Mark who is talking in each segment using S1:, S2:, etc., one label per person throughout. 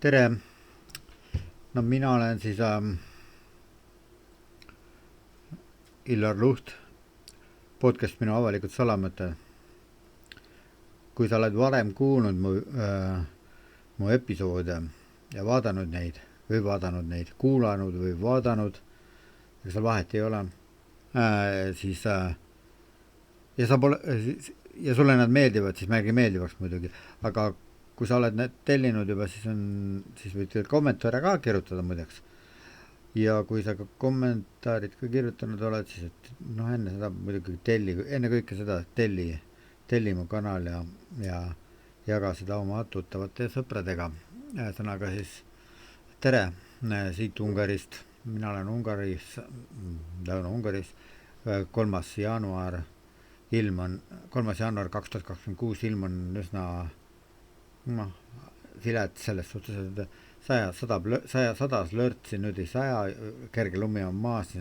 S1: tere, no mina olen siis Illar Luht, podcast Minu avalikud salamõtted. Kui sa oled varem kuulnud mu episoode ja vaadanud neid, kuulanud või vaadanud, ega seal vahet ei ole, siis ja sulle nad meeldivad, siis märgi meeldivaks muidugi, aga kui sa oled need tellinud juba, siis võid kommentaare ka kirjutada muideks. Ja kui sa ka kommentaarid ka kirjutanud oled, siis enne seda muidugi enne kõike seda telli mu kanal ja jaga seda oma tuttavate sõpradega. Sõnaga siis tere siit Ungarist. Mina olen Ungaris, Lõuna-Ungaris, 3. jaanuar 2026 ilm on üsna silet selles suhtes, et sadas lörtsi, nüüd ei saja, kerge lumi on maas,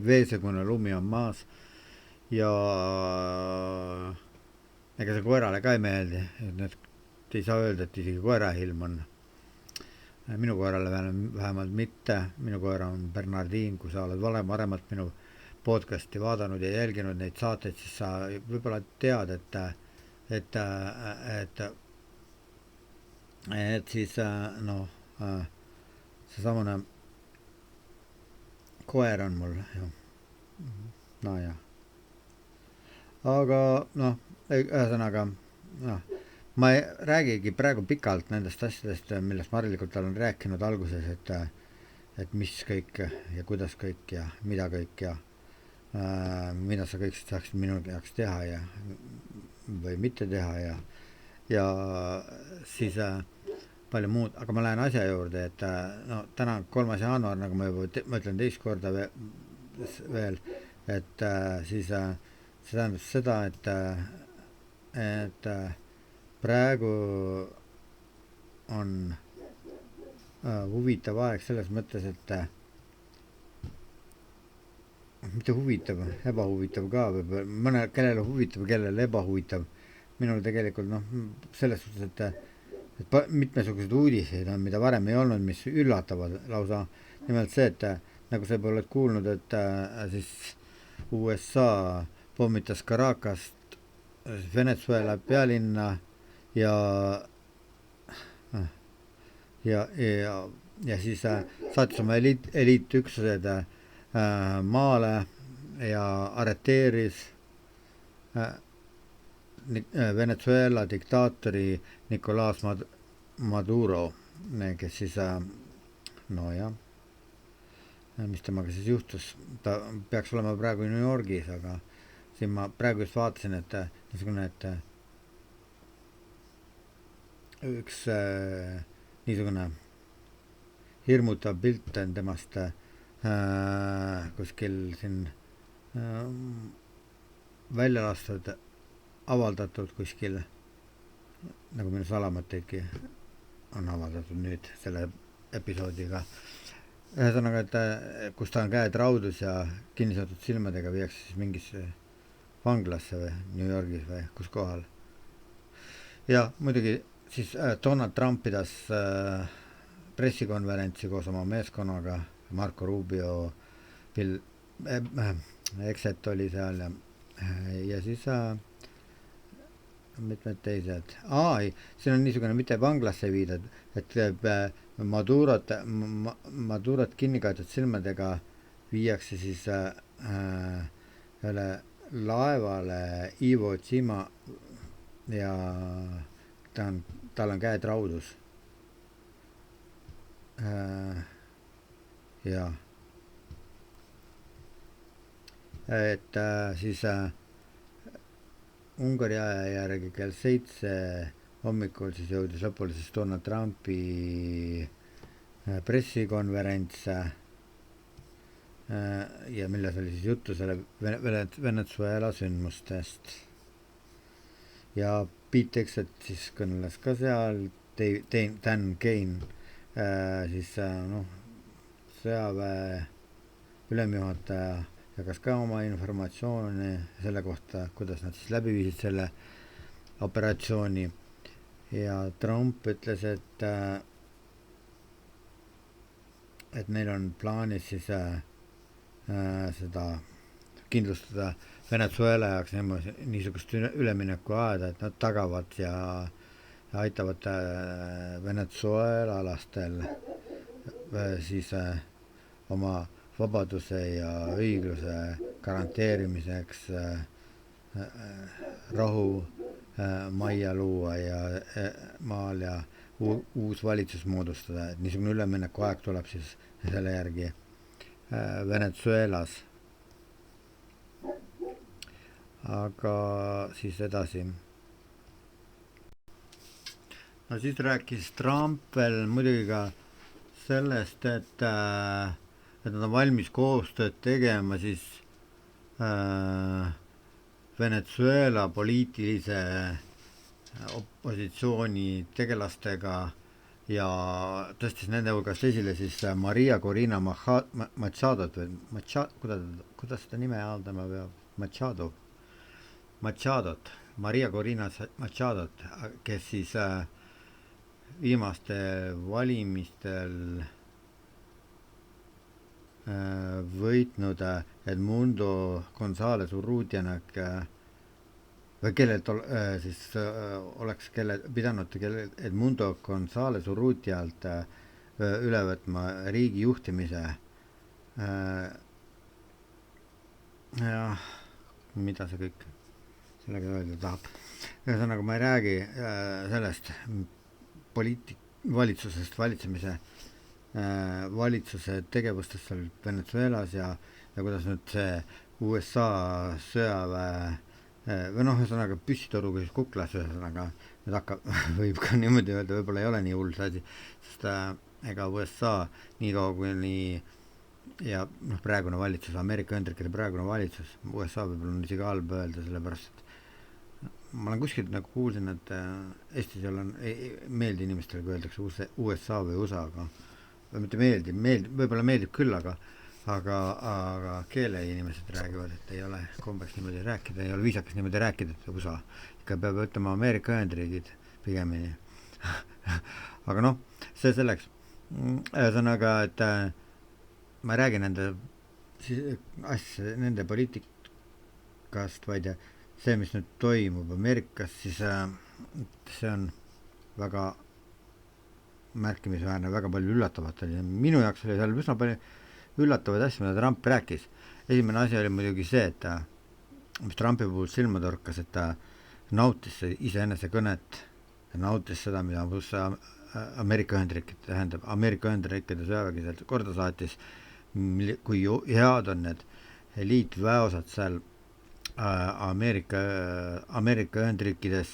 S1: veesegune lumi on maas ja ega see koerale ka ei meeldi, et ei saa öelda, et isegi koera ilm on. Minu koerale vähemalt mitte, minu koer on Bernardin. Kui sa oled varemalt minu podcasti vaadanud ja jälginud neid saateid, siis sa võib-olla tead, et siis seesamune koer on mul ju. Aga ühesõnaga ma ei räägigi praegu pikalt nendest asjadest, millest ma harilikult olen rääkinud alguses, et mis kõik ja kuidas kõik ja mida kõik ja mida sa kõik saaksid minu jaoks teha ja või mitte teha ja siis palju muud, aga ma lähen asja juurde, et täna 3. jaanuar, nagu ma juba mõtlen teist korda veel, et siis see tähendab seda, et praegu on huvitav aeg selles mõttes, et mitte huvitav, ebahuvitav ka, mõne kellele huvitav, kellele ebahuvitav. Minul tegelikult selles suhtes, et mitmesugused uudiseid on, mida varem ei olnud, mis üllatavad lausa. Nimelt see, et nagu sa oled kuulnud, et siis USA pommitas Caracast, Venezuela pealinna ja siis saatis oma eliitüksused maale ja arreteeris Venezuela diktaatori Nicolás Maduro, kes siis mis temaga siis juhtus. Ta peaks olema praegu New Yorgis, aga siin ma praegu just vaatasin, et üks niisugune hirmutav pilt on temast kuskil siin välja lastud, avaldatud kuskil, nagu minu salamõtteidki on avaldatud nüüd selle episoodiga. Ühesõnaga, et kus ta on käed raudus ja kinniseotud silmadega viiakse siis mingisse vanglasse või New Yorgis või kus kohal. Ja muidugi siis Donald Trump pidas pressikonverentsi koos oma meeskonnaga, Marco Rubio, Exet oli seal ja siis mitmed teised. Siin on niisugune mitte vanglasse viidad, et Madurot kinnikaetud silmadega viiakse siis ühele laevale Iwo Jima ja tal on käed raudus. Ja et siis Ungari aja järgi kell 7 hommikul siis jõudis lõpule siis Donald Trumpi pressikonverents ja milles oli siis juttu selle Venezuela sündmustest ja Pete Exet siis kõneles ka seal, Dan Kane siis sõjaväe ülemjuhataja jagas ka oma informatsiooni selle kohta, kuidas nad siis läbi viisid selle operatsiooni ja Trump ütles, et et neil on plaanis siis seda kindlustada Venezuela jaoks niisugust üleminekuaeda, et nad tagavad ja aitavad venezuelalastel siis oma vabaduse ja õigluse garanteerimiseks rahu majja luua ja maal ja uus valitsus moodustada, et niisugune üleminekuaeg tuleb siis selle järgi Venezuelas. Aga siis edasi. No siis rääkis Trump veel muidugi ka sellest, et nad on valmis koostööd tegema siis Venezuela poliitilise opositsiooni tegelastega ja tõstis nende hulgast esile siis Maria Corina Machadot või kuidas seda nime haldama peab? Machadot, Maria Corina Machadot, kes siis viimastel valimistel võitnud Edmundo González Urrutianak või kellelt siis oleks pidanud Edmundo González Urrutialt üle võtma riigi juhtimise. Jah, mida see kõik sellega öelda tahab. Ühesõnaga ma ei räägi sellest valitsusest, valitsuse tegevustest seal Venezuelas ja kuidas nüüd see USA sõjaväe või ühesõnaga püssitoruga siis kuklas, ühesõnaga nüüd hakkab, võib ka niimoodi öelda, võib-olla ei ole nii hull see asi, sest ega USA nii kaua kuni ja praegune valitsus, Ameerika Ühendriikide praegune valitsus, USA võib-olla on isegi halb öelda, sellepärast et ma olen kuskilt nagu kuulsin, et Eestis ei meeldi inimestele, kui öeldakse USA või USA, aga või mitte võib-olla meeldib küll, aga keeleinimesed räägivad, et ei ole kombeks niimoodi rääkida, ei ole viisakas niimoodi rääkida, et USA ikka peab ütlema Ameerika Ühendriigid pigemini. Aga see selleks. Ühesõnaga, et ma ei räägi nende asja, nende poliitikast, vaid see, mis nüüd toimub Ameerikas, siis see on väga märkimisväärne, väga palju üllatavat oli. Minu jaoks oli seal üsna palju üllatavaid asju, mida Trump rääkis. Esimene asi oli muidugi see, et mis Trumpi puhul silma torkas, et ta nautis iseenese kõnet ja nautis seda, mida Ameerika Ühendriikide sõjavägi sealt korda saatis, kui head on need eliitväeosad seal Ameerika Ühendriikides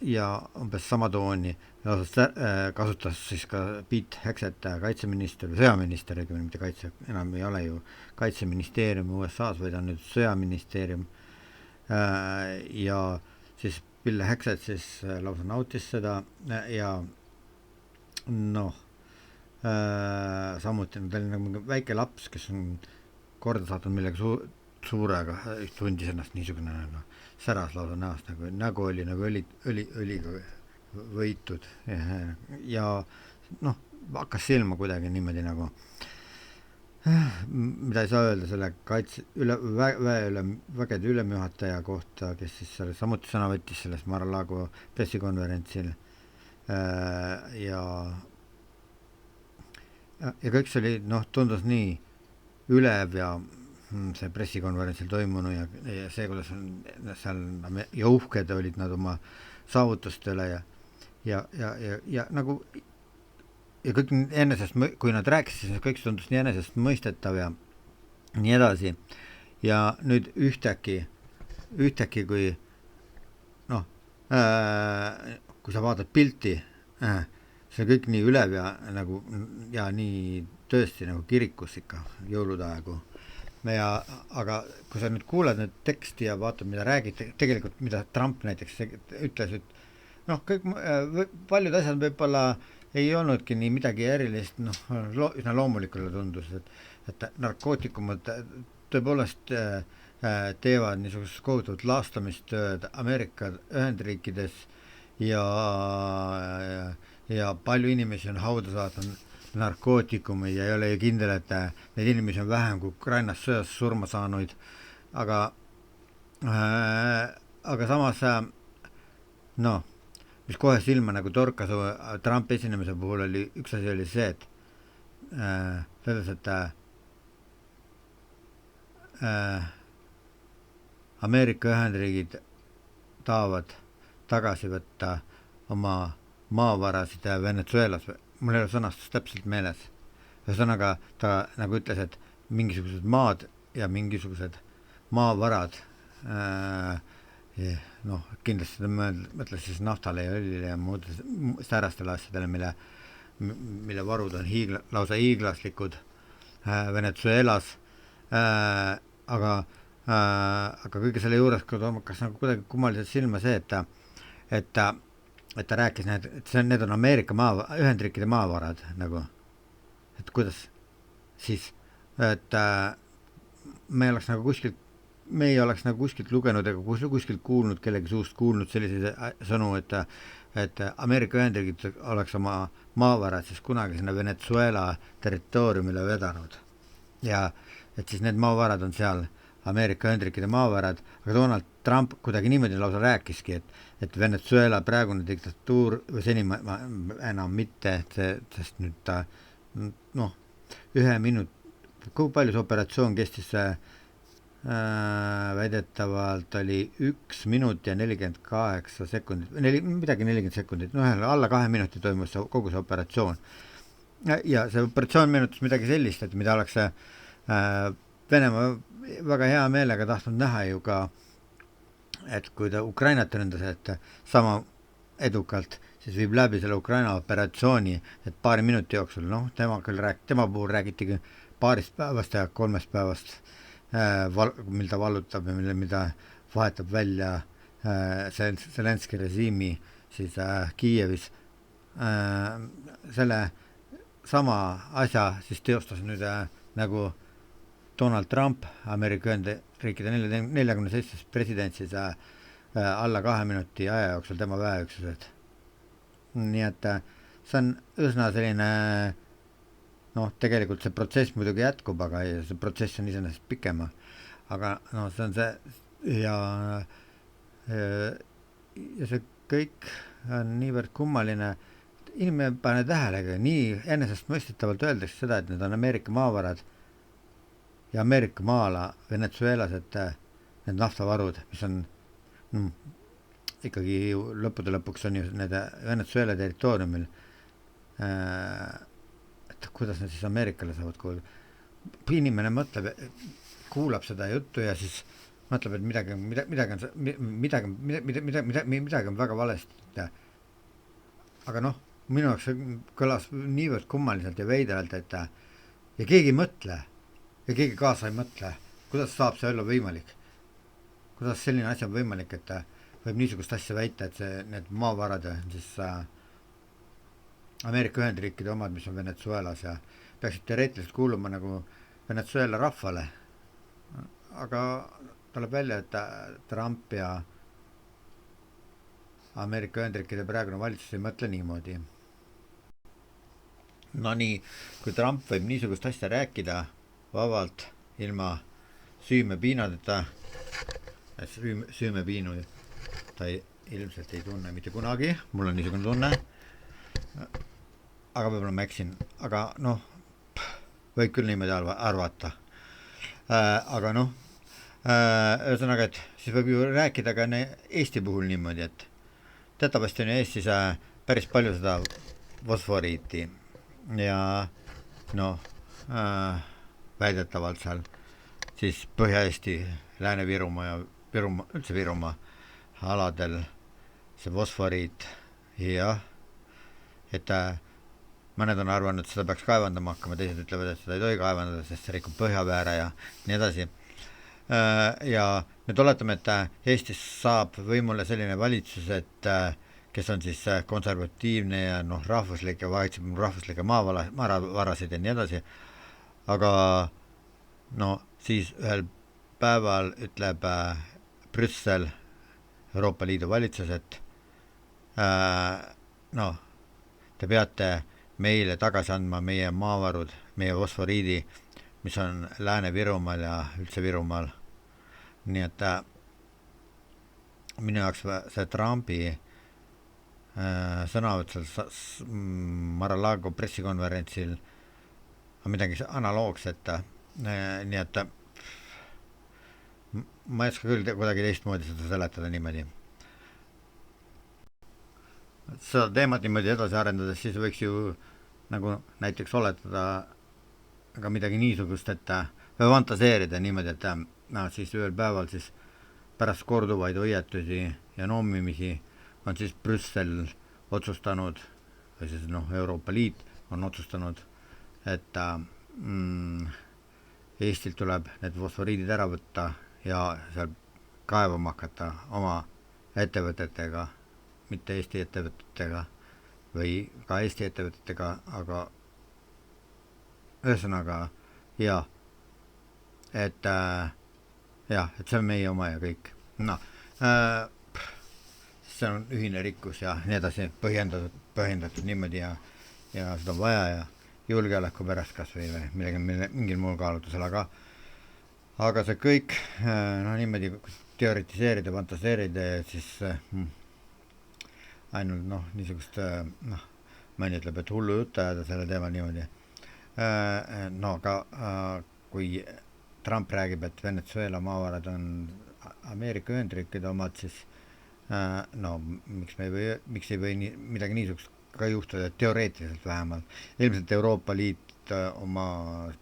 S1: ja umbes sama tooni kasutas siis ka Pete Hegseth, kaitseminister või sõjaminister, mitte kaitse, enam ei ole ju kaitseministeerium USA-s, vaid on nüüd sõjaministeerium ja siis Bill Hegseth siis lausa nautis seda ja samuti ta oli nagu väike laps, kes on korda saatnud millegi suurega, tundis ennast niisugune säras lausa näost, nagu oli õliga võitud ja hakkas silma kuidagi niimoodi nagu mida ei saa öelda selle vägede ülemjuhataja kohta, kes siis samuti sõna võttis selles Mar-a-Lago pressikonverentsil ja kõik see oli, tundus nii ülev ja see pressikonverentsil toimunu ja see, kuidas seal ja uhked olid nad oma saavutustele ja nagu ja kõik enesest, kui nad rääkisid, siis kõik tundus nii enesest mõistetav ja nii edasi ja nüüd ühtäkki kui kui sa vaatad pilti, see kõik nii ülev ja nagu ja nii tõesti nagu kirikus ikka jõulude aegu. Aga kui sa nüüd kuuled nüüd teksti ja vaatad, mida räägid, tegelikult mida Trump näiteks ütles, et kõik paljud asjad võib-olla ei olnudki nii midagi erilist, üsna loomulikule tundus, et narkootikumad tõepoolest teevad niisugust kohutavat laastamistööd Ameerika Ühendriikides ja palju inimesi on hauda saatnud narkootikumid ja ei ole ju kindel, et neid inimesi on vähem kui Ukrainas sõjas surma saanuid, aga samas noh, mis kohe silma nagu torkas Trumpi esinemise puhul oli, üks asi oli see, et selles, et Ameerika Ühendriigid tahavad tagasi võtta oma maavarasid Venezuelas, mul ei ole sõnastus täpselt meeles. Ühesõnaga ta nagu ütles, et mingisugused maad ja mingisugused maavarad, noh, kindlasti ta mõtles siis naftale ja õlile ja muud säärastele asjadele, mille varud on lausa hiiglaslikud Venezuelas, aga kõige selle juures kas nagu kuidagi kummaliselt silma see, et ta rääkis, need on Ameerika Ühendriikide maavarad nagu, et kuidas siis, et me ei oleks nagu kuskilt lugenud ega kuskilt kuulnud, kellegi suust kuulnud selliseid sõnu, et Ameerika Ühendriigid oleks oma maavarad siis kunagi sinna Venezuela territooriumile vedanud ja et siis need maavarad on seal Ameerika Ühendriikide maavarad, aga Donald Trump kuidagi niimoodi lausa rääkiski, et Venezuela praegune diktatuur või seni enam mitte, sest nüüd ta noh, 1 minut, kui palju see operatsioon kestis, väidetavalt oli 1 minut ja 48 sekundit, midagi 40 sekundit, alla 2 minuti toimus kogu see operatsioon. Ja see operatsioon meenutas midagi sellist, et mida oleks Venemaa väga hea meelega tahtnud näha ju ka, et kui ta Ukrainat ründas, et sama edukalt siis viib läbi selle Ukraina operatsiooni, et 2 minuti jooksul, noh, tema puhul räägitigi 2 päevast ja 3 päevast, mil ta vallutab ja mida vahetab välja Zelenski režiimi siis Kiievis. Selle sama asja siis teostas nüüd nagu Donald Trump, Ameerika Ühendriikide 47 president siis alla 2 minuti aja jooksul tema väeüksused. Nii et see on üsna selline, noh, tegelikult see protsess muidugi jätkub, aga see protsess on iseenesest pikema. Aga no see on see ja see kõik on niivõrd kummaline. Inimene pane tähelega, nii enesest mõistetavalt öeldakse seda, et need on Ameerika maavarad ja Ameerika maala Venezuelas, et need naftavarud, mis on ikkagi lõppude lõpuks on ju need Venezuela territooriumil, et kuidas need siis Ameerikale saavad kuulda. Inimene mõtleb, kuulab seda juttu ja siis mõtleb, et midagi on väga valesti. Aga noh, minu jaoks kõlas niivõrd kummaliselt ja veidralt, et ja keegi ei mõtle ja keegi kaasa ei mõtle, kuidas saab see olla võimalik. Kuidas selline asi on võimalik, et võib niisugust asja väita, et need maavarad siis Ameerika Ühendriikide omad, mis on Venezuelas ja peaksid teoreetiliselt kuuluma nagu Venezuela rahvale. Aga tuleb välja, et Trump ja Ameerika Ühendriikide praegune valitsus ei mõtle niimoodi. No nii, kui Trump võib niisugust asja rääkida vabalt, ilma süümepiinadeta, süümepiinu ta ilmselt ei tunne mitte kunagi, mul on niisugune tunne, aga võib-olla ma eksin, aga noh, võib küll niimoodi arvata. Aga noh, ühesõnaga, et siis võib ju rääkida ka Eesti puhul niimoodi, et teatavasti on Eestis päris palju seda fosforiiti ja noh, väidetavalt seal siis Põhja-Eesti, Lääne-Virumaa ja üldse Virumaa aladel see fosforiit ja et mõned on arvanud, et seda peaks kaevandama hakkama, teised ütlevad, et seda ei tohi kaevandada, sest see rikub põhjavääre ja nii edasi. Ja nüüd oletame, et Eestis saab võimule selline valitsus, et kes on siis konservatiivne ja noh, rahvuslik ja vaitseb rahvuslikke maavarasid ja nii edasi. Aga no siis ühel päeval ütleb Brüssel, Euroopa Liidu valitsus, et no, te peate meile tagasi andma meie maavarud, meie fosforiidi, mis on Lääne-Virumaal ja üldse Virumaal. Nii et minu jaoks see Trumpi sõnavõtt seal Mar-a-Lago pressikonverentsil on midagi analoogset, nii et ma ei oska küll kuidagi teistmoodi seda seletada niimoodi. Seda teemat niimoodi edasi arendades siis võiks ju nagu näiteks oletada ka midagi niisugust, et või fantaseerida niimoodi, et siis ühel päeval siis pärast korduvaid hoiatusi ja noomimisi on siis Brüssel otsustanud, või siis Euroopa Liit on otsustanud, et Eestilt tuleb need fosforiidid ära võtta ja seal kaevama hakata oma ettevõtetega, mitte Eesti ettevõtetega või ka Eesti ettevõtetega, aga ühesõnaga et see on meie oma ja kõik. See on ühine rikkus ja nii edasi põhjendatud niimoodi ja seda on vaja ja julgeoleku pärast kas või mingil muul kaalutusel, aga see kõik niimoodi teoritiseerida, fantaseerida ja siis ainult niisugust mõni ütleb, et hullu juttu ajada selle teemal niimoodi. Aga kui Trump räägib, et Venezuela maavarad on Ameerika Ühendriikide omad, siis miks ei või midagi niisugust ka juhtuda, teoreetiliselt vähemalt. Ilmselt Euroopa Liit oma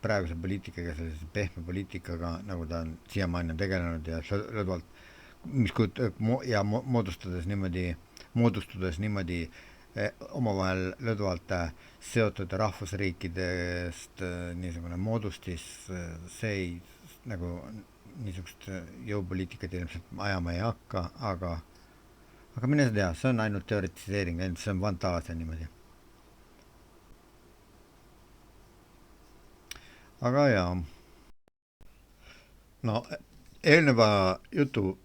S1: praeguse poliitikaga, sellise pehme poliitikaga, nagu ta on siiamaani tegelenud ja moodustudes niimoodi omavahel lõdvalt seotud rahvusriikidest niisugune moodustis, see ei nagu niisugust jõupoliitikat ilmselt ajama ei hakka, aga mine sa tea, see on ainult teoritiseering, see on fantaasia niimoodi. Aga jaa, eelneva jutu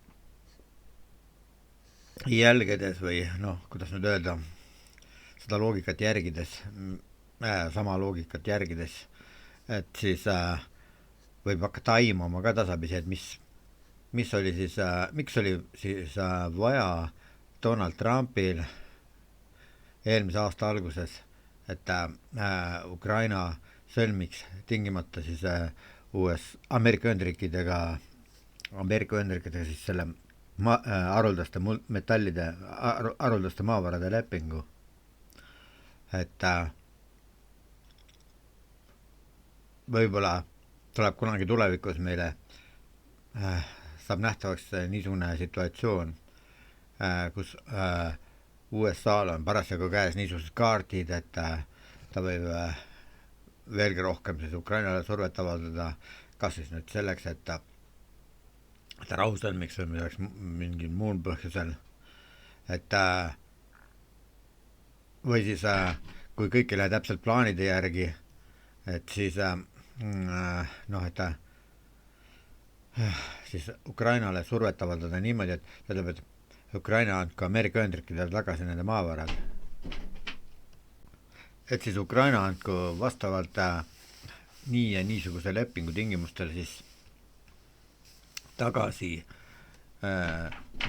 S1: jälgedes või kuidas nüüd öelda, seda loogikat järgides, sama loogikat järgides, et siis võib hakata aimama ka tasapisi, et miks oli siis vaja Donald Trumpil eelmise aasta alguses, et Ukraina sõlmiks tingimata siis Ameerika Ühendriikidega siis selle haruldaste metallide, haruldaste maavarade lepingu, et võib-olla tuleb kunagi tulevikus meile saab nähtavaks niisugune situatsioon, kus USA-l on parasjagu käes niisugused kaardid, et ta võib veelgi rohkem siis Ukrainale survet avaldada, kas siis nüüd selleks, et ta rahu sõlmiks või midagi mingil muul põhjusel, et või siis kui kõik ei lähe täpselt plaanide järgi, et siis et siis Ukrainale survet avaldada niimoodi, et ütleb, et Ukraina andku Ameerika Ühendriikidele tagasi nende maavarad. Et siis Ukraina andku vastavalt nii ja niisuguse lepingu tingimustel siis tagasi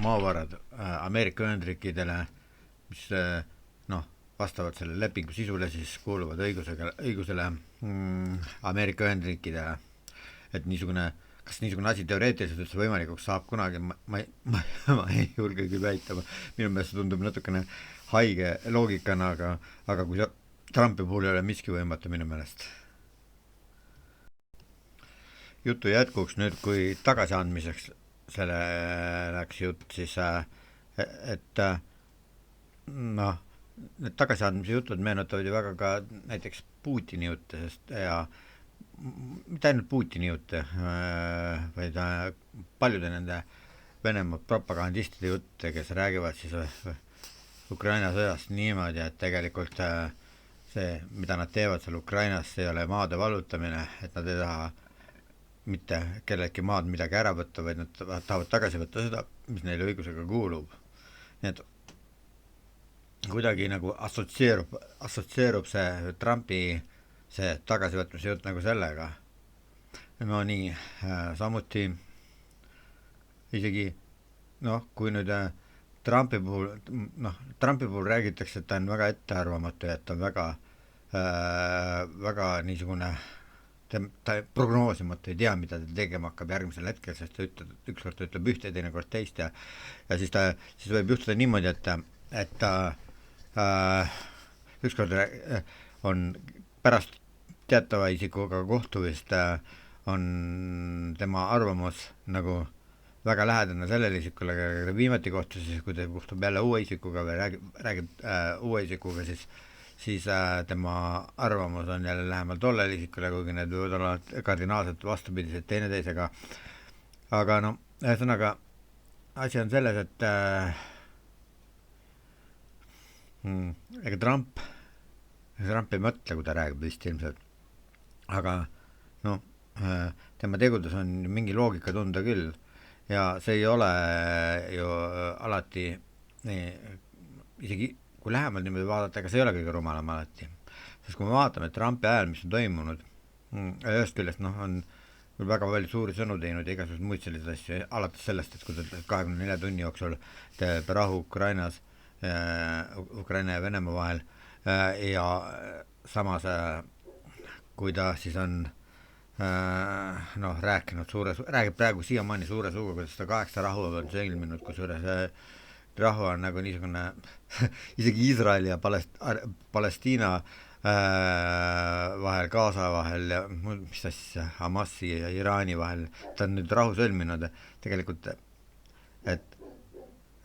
S1: maavarad Ameerika Ühendriikidele, mis vastavalt selle lepingu sisule siis kuuluvad õigusele Ameerika Ühendriikidele. Et kas niisugune asi teoreetiliselt üldse võimalikuks saab kunagi, ma ei julge küll väita, minu meelest tundub natukene haige loogikana, aga kui Trumpi puhul ei ole miski võimatu minu meelest. Jutu jätkuks nüüd, kui tagasiandmiseks selle läks jutt, siis et need tagasiandmise jutud meenutavad ju väga ka näiteks Putini jutte, sest ja mitte ainult Putini jutte, vaid paljude nende Venemaa propagandistide jutte, kes räägivad siis Ukraina sõjast niimoodi, et tegelikult see, mida nad teevad seal Ukrainas, ei ole maade vallutamine, et nad ei taha mitte kellelegi maad midagi ära võtta, vaid nad tahavad tagasi võtta seda, mis neile õigusega kuulub. Nii et kuidagi nagu assotsieerub see Trumpi see tagasivõtmise jutt nagu sellega. No nii, samuti isegi noh, kui nüüd Trumpi puhul räägitakse, et ta on väga ettearvamatu ja et ta on väga niisugune, ta prognoosimatu, ei tea, mida ta tegema hakkab järgmisel hetkel, sest ükskord ta ütleb ühte ja teinekord teist ja siis võib juhtuda niimoodi, et ta ükskord on pärast teatava isikuga kohtumist on tema arvamus nagu väga lähedane sellele isikule, kellega ta viimati kohtus, siis kui ta kohtub jälle uue isikuga või räägib uue isikuga, siis tema arvamus on jälle lähemal tollele isikule, kuigi need võivad olla kardinaalselt vastupidised teineteisega. Aga no, ühesõnaga, asi on selles, et ega Trump ei mõtle, kui ta räägib vist ilmselt. Aga noh, tema tegudes on mingi loogika tunda küll. Ja see ei ole ju alati isegi kui lähemalt niimoodi vaadata, ega see ei ole kõige rumalam alati. Sest kui me vaatame Trumpi ajal, mis on toimunud, ühest küljest on väga palju suuri sõnu teinud ja igasugused muid selliseid asju, alates sellest, et kui ta 24 tunni jooksul teeb rahu Ukrainas, Ukraina ja Venemaa vahel ja samas kui ta siis on räägib praegu siiamaani suure suuga, kuidas ta 8 rahu on sõlminud, kusjuures rahu on nagu niisugune isegi Iisraeli ja Palestiina vahel, Gaza vahel ja mis asja, Hamasi ja Iraani vahel, ta on nüüd rahu sõlminud tegelikult, et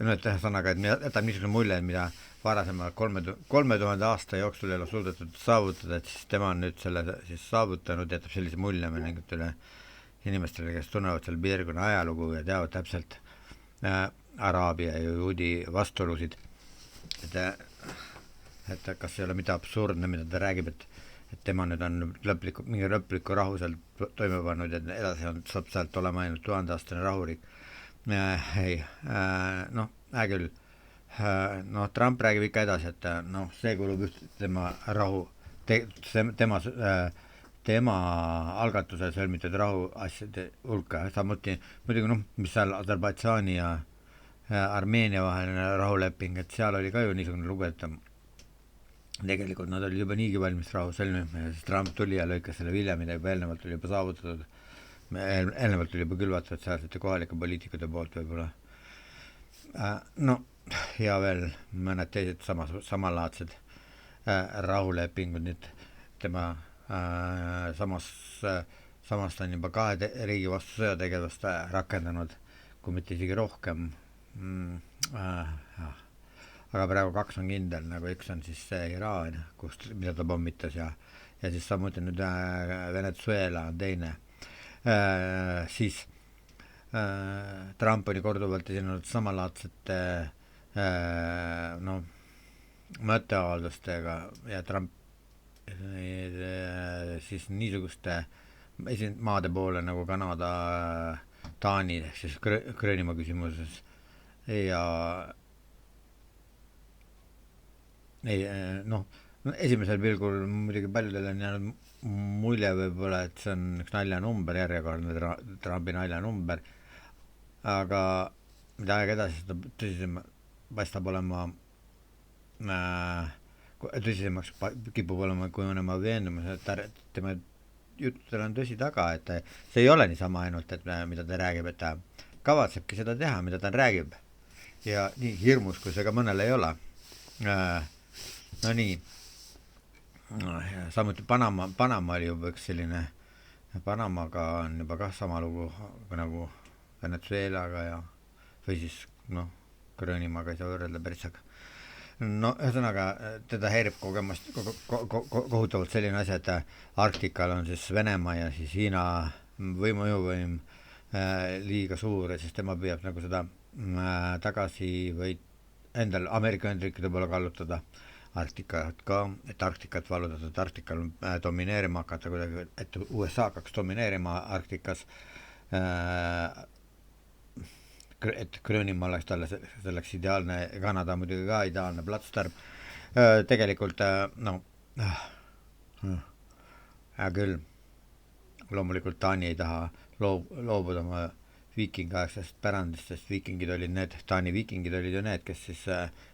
S1: ühesõnaga, et jätab niisugune mulje, mida varasemalt 3000 aasta jooksul ei ole suudetud saavutada, et siis tema on nüüd selle siis saavutanud, jätab sellise mulje mõningatele inimestele, kes tunnevad selle piirkonna ajalugu ja teavad täpselt araabia ja juudi vastuolusid, et kas ei ole mida absurdne, mida ta räägib, et tema nüüd on mingi lõpliku rahu sealt toime pannud ja edasi saab sealt olema ainult 1000-aastane rahuriik. Hea küll. Trump räägib ikka edasi, et see kuulub tema rahu, tema algatuse sõlmitud rahu asjade hulka, samuti muidugi mis seal Aserbaidžaani ja Armeenia vaheline rahuleping, et seal oli ka ju niisugune lugu, et tegelikult nad olid juba niigi valmis rahu sõlmima ja siis Trump tuli ja lõikas selle vilja, mida juba eelnevalt oli juba saavutatud, eelnevalt oli juba külvatud sealsete kohalike poliitikute poolt võib-olla. Ja veel mõned teised samalaadsed rahulepingud nüüd tema samas ta on juba 2 riigi vastu sõjategevust rakendanud, kui mitte isegi rohkem. Aga praegu 2 on kindel, nagu üks on siis Iraan, mida ta pommitas ja siis samuti nüüd Venezuela on teine. Siis Trump oli korduvalt esinenud samalaadsete mõtteavaldustega ja Trump siis niisuguste maade poole nagu Kanada, Taani ehk siis Gröönimaa küsimuses ja esimesel pilgul muidugi paljudel on jäänud mulje võib-olla, et see on üks naljanumber, järjekordne Trumpi naljanumber, aga mida aeg edasi seda tõsisem paistab olema tõsisemaks kipub olema kujunema veendumus, et tema juttudel on tõsi taga, et see ei ole niisama ainult, et mida ta räägib, et ta kavatsebki seda teha, mida ta räägib ja nii hirmus, kui see ka mõnel ei ole. No nii, samuti Panama oli juba üks selline, Panamaga on juba kah sama lugu nagu Venezuelaga ja või siis Gröönimaaga ei saa võrrelda päris, aga ühesõnaga teda häirib kohutavalt selline asi, et Arktikal on siis Venemaa ja siis Hiina mõjuvõim liiga suur ja siis tema püüab nagu seda tagasi või endal Ameerika Ühendriikide poole kallutada Arktikat ka, et Arktikat vallutada, et Arktikal domineerima hakata kuidagi, et USA hakkaks domineerima Arktikas et Gröönimaa oleks talle selleks ideaalne, Kanada muidugi ka ideaalne platsdarm. Tegelikult hea küll, loomulikult Taani ei taha loobuda oma viikingaegsest pärandist, sest viikingid olid need, Taani viikingid olid ju need, kes siis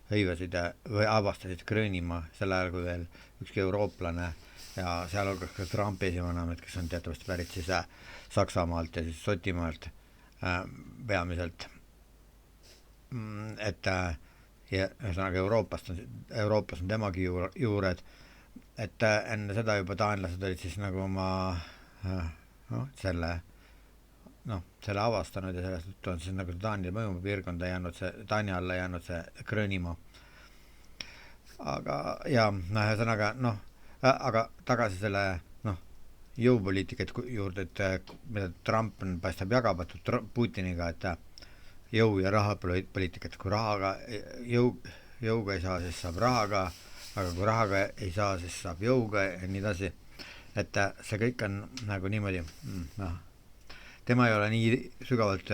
S1: hõivasid või avastasid Gröönimaa sel ajal, kui veel ükski eurooplane ja sealhulgas ka Trumpi esivanemad, kes on teatavasti pärit siis Saksamaalt ja siis Šotimaalt peamiselt, et ja ühesõnaga Euroopas on temagi juured, et enne seda juba taanlased olid siis nagu oma selle avastanud ja sellest on siis nagu Taani mõjupiirkonda jäänud Taani alla jäänud see Gröönimaa. Aga ja ühesõnaga aga tagasi selle jõupoliitikat juurde, et mida Trump paistab jagabatud Putiniga, et jõu- ja rahapoliitikat, kui rahaga jõuga ei saa, siis saab rahaga, aga kui rahaga ei saa, siis saab jõuga ja nii edasi, et see kõik on nagu niimoodi, tema ei ole nii sügavalt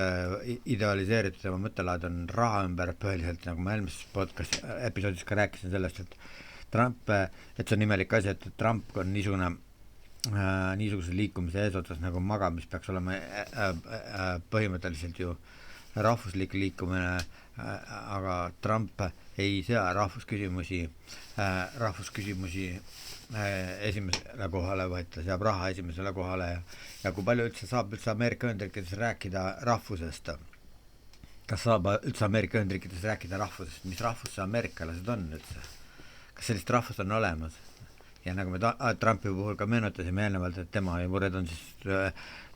S1: idealiseeritud, tema mõttelaad on raha ümber põhiliselt, nagu ma eelmises podcast episoodis ka rääkisin sellest, et Trump, et see on imelik asi, et Trump on niisuguse liikumise eesotsas nagu Maga, mis peaks olema põhimõtteliselt ju rahvuslik liikumine, aga Trump ei sea rahvusküsimusi esimesele kohale, vaid ta seab raha esimesele kohale ja kui palju üldse saab Ameerika Ühendriikides rääkida rahvusest, kas saab üldse Ameerika Ühendriikides rääkida rahvusest, mis rahvus see ameerikalased on üldse, kas sellist rahvust on olemas? Ja nagu me Trumpi puhul ka meenutasime eelnevalt, et tema juured on siis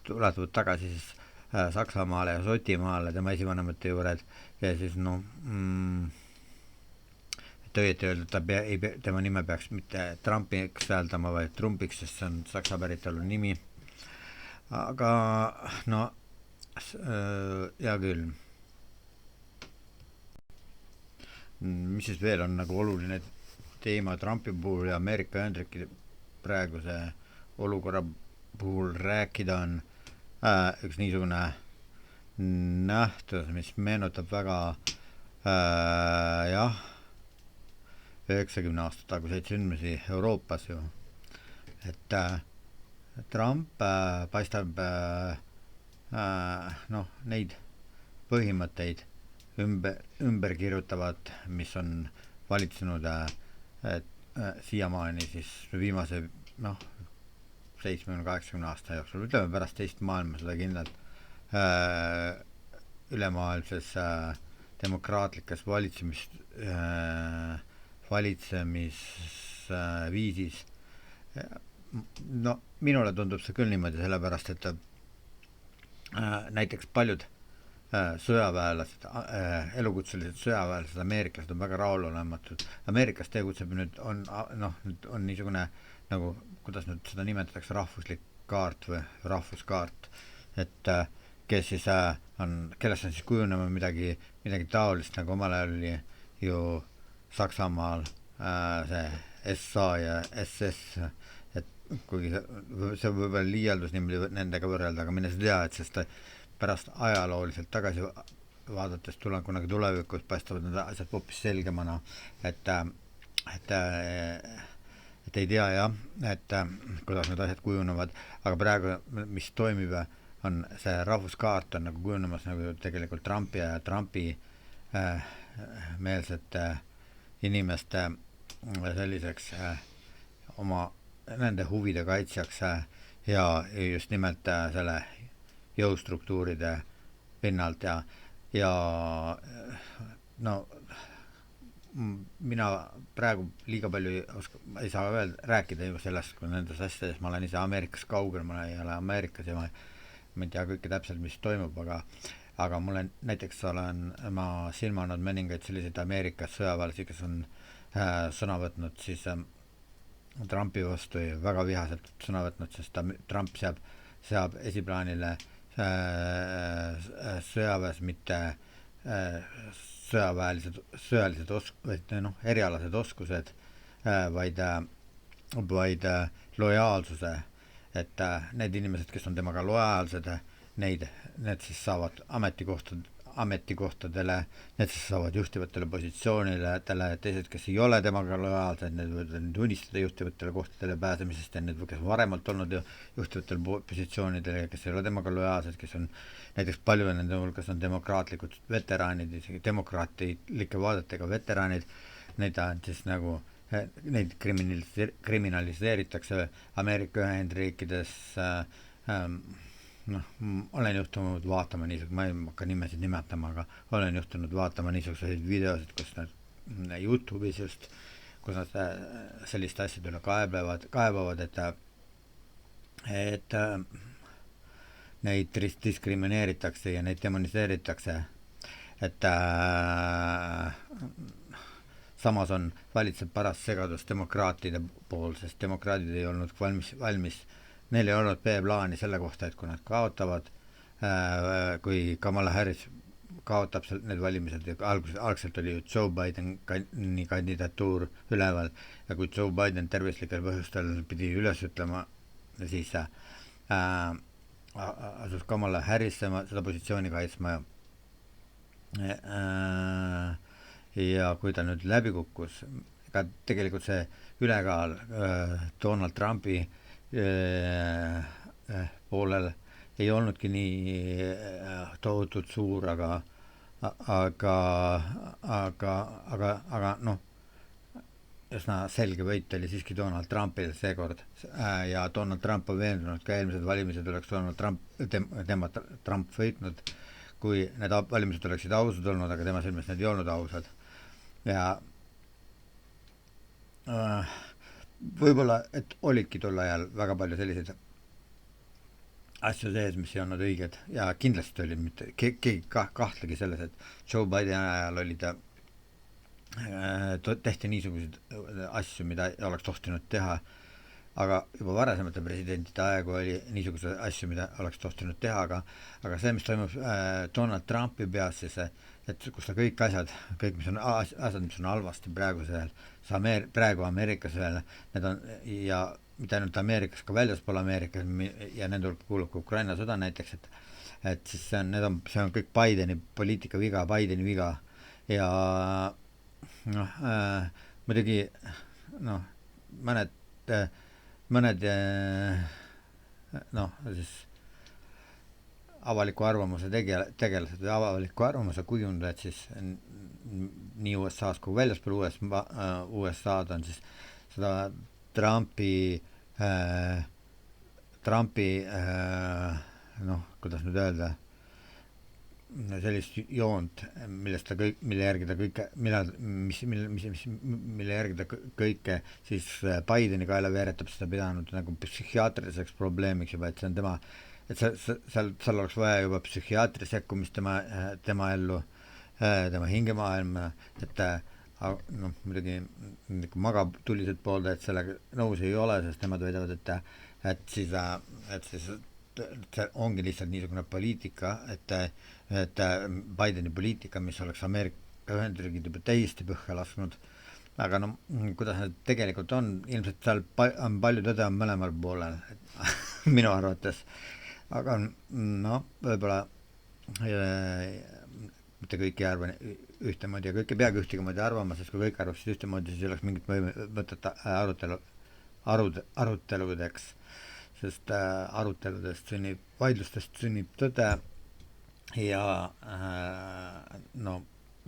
S1: tuletud tagasi siis Saksamaale ja Šotimaale, tema esivanemate juured ja siis et õieti öelda, et tema nime peaks mitte Trumpiks hääldama, vaid Trumpiks, sest see on saksa päritolu nimi. Aga hea küll. Mis siis veel on nagu oluline teema Trumpi puhul ja Ameerika Ühendriikide praeguse olukorra puhul rääkida on üks niisugune nähtus, mis meenutab väga 90 aastat taguseid sündmusi Euroopas ju, et Trump paistab neid põhimõtteid ümber kirjutavat, mis on valitsenud siiamaani siis viimase 70-80 aasta jooksul, ütleme pärast teist maailmasõda kindlalt ülemaailmses demokraatlikes valitsemisviisis. Minule tundub see küll niimoodi, sellepärast et näiteks paljud sõjaväelased, elukutselised sõjaväelased, ameeriklased on väga rahulolematud. Ameerikas tegutseb nüüd on niisugune nagu, kuidas nüüd seda nimetatakse, rahvuslik kaart või rahvuskaart, et kes siis kellest on siis kujunema midagi taolist, nagu omal ajal oli ju Saksamaal see SA ja SS, et kuigi see võib olla liialdus niimoodi nendega võrrelda, aga mine sa tea, et sest pärast ajalooliselt tagasi vaadates kunagi tulevikus paistavad need asjad hoopis selgemana, et ei tea et kuidas need asjad kujunevad, aga praegu mis toimib, on see rahvuskaart on nagu kujunemas nagu tegelikult Trumpi ja Trumpi meelsete inimeste selliseks nende huvide kaitsjaks ja just nimelt selle jõustruktuuride pinnalt ja mina praegu liiga palju ei saa rääkida ju sellest, kui nendes asjades ma olen ise Ameerikas kaugel, ma ei ole Ameerikas ja ma ei tea kõike täpselt, mis toimub, aga mulle näiteks ma silmanud mõningaid selliseid Ameerikas sõjaväelasi, kes on sõna võtnud siis Trumpi vastu ja väga vihaselt sõna võtnud, sest Trump seab esiplaanile sõjaväes mitte erialased oskused, vaid lojaalsuse, et need inimesed, kes on temaga lojaalsed, need siis saavad ametikohtadele, need saavad juhtivatele positsioonidele, teised, kes ei ole temaga lojaalsed, need võivad unistada juhtivatele kohtadele pääsemisest ja need, kes varemalt olnud juhtivatel positsioonidele, kes ei ole temaga lojaalsed, kes on näiteks palju nende hulgas on demokraatlikud veteraanid, isegi demokraatlike vaadetega veteraanid, neid on siis nagu neid kriminaliseeritakse Ameerika Ühendriikides olen juhtunud vaatama niisugune, ma ei hakka nimesid nimetama, aga olen juhtunud vaatama niisuguseid videosid, kus nad YouTube'is just, kus nad selliste asjade üle kaebavad, et neid diskrimineeritakse ja neid demoniseeritakse, et samas valitseb paras segadus demokraatide pool, sest demokraadid ei olnud valmis neil ei olnud B-plaani selle kohta, et kui nad kaotavad, kui Kamala Harris kaotab need valimised, algselt oli ju Joe Bideni kandidatuur üleval ja kui Joe Biden tervislikel põhjustel pidi üles ütlema, siis asus Kamala Harris seda positsiooni kaitsma ja kui ta nüüd läbi kukkus, ega tegelikult see ülekaal Donald Trumpi poolel ei olnudki nii tohutult suur, aga üsna selge võit oli siiski Donald Trumpil seekord ja Donald Trump on veendunud, ka eelmised valimised oleks Donald Trump võitnud, kui need valimised oleksid ausad olnud, aga tema silmis need ei olnud ausad ja võib-olla, et olidki tol ajal väga palju selliseid asju sees, mis ei olnud õiged ja kindlasti oli, mitte keegi kahtlegi selles, et Joe Bideni ajal oli tehti niisuguseid asju, mida oleks tohtinud teha, aga juba varasemate presidentide aegu oli niisuguseid asju, mida oleks tohtinud teha, aga see, mis toimub Donald Trumpi peas, siis et kus ta kõik asjad, mis on halvasti praegu Ameerikas veel, need on, ja mitte ainult Ameerikas, ka väljaspool Ameerikas ja nende hulka kuulub ka Ukraina sõda näiteks, et siis see on kõik Bideni poliitika viga, Bideni viga ja muidugi mõned siis avaliku arvamuse tegelased või avaliku arvamuse kujundajad siis nii USA-s kui väljaspool USA-d on siis seda Trumpi kuidas nüüd öelda, sellist joont, mille järgi ta kõike siis Bideni kaela veeretab, seda pidanud nagu psühhiaatriliseks probleemiks juba, et see on tema, et seal oleks vaja juba psühhiaatri sekkumist tema ellu, tema hingemaailma, et muidugi magab tulised pooldajad sellega nõus ei ole, sest nemad väidavad, et siis see ongi lihtsalt niisugune poliitika, et Bideni poliitika, mis oleks Ameerika Ühendriigid juba täiesti põhja lasknud, aga kuidas need tegelikult on, ilmselt seal on palju tõde on mõlemal poolel minu arvates, aga võib-olla mitte kõik ei arva ühtemoodi ja kõik ei peagi ühtemoodi arvama, sest kui kõik arvaksid ühtemoodi, siis ei oleks mingit mõtet aruteludeks, sest vaidlustest sünnib tõde ja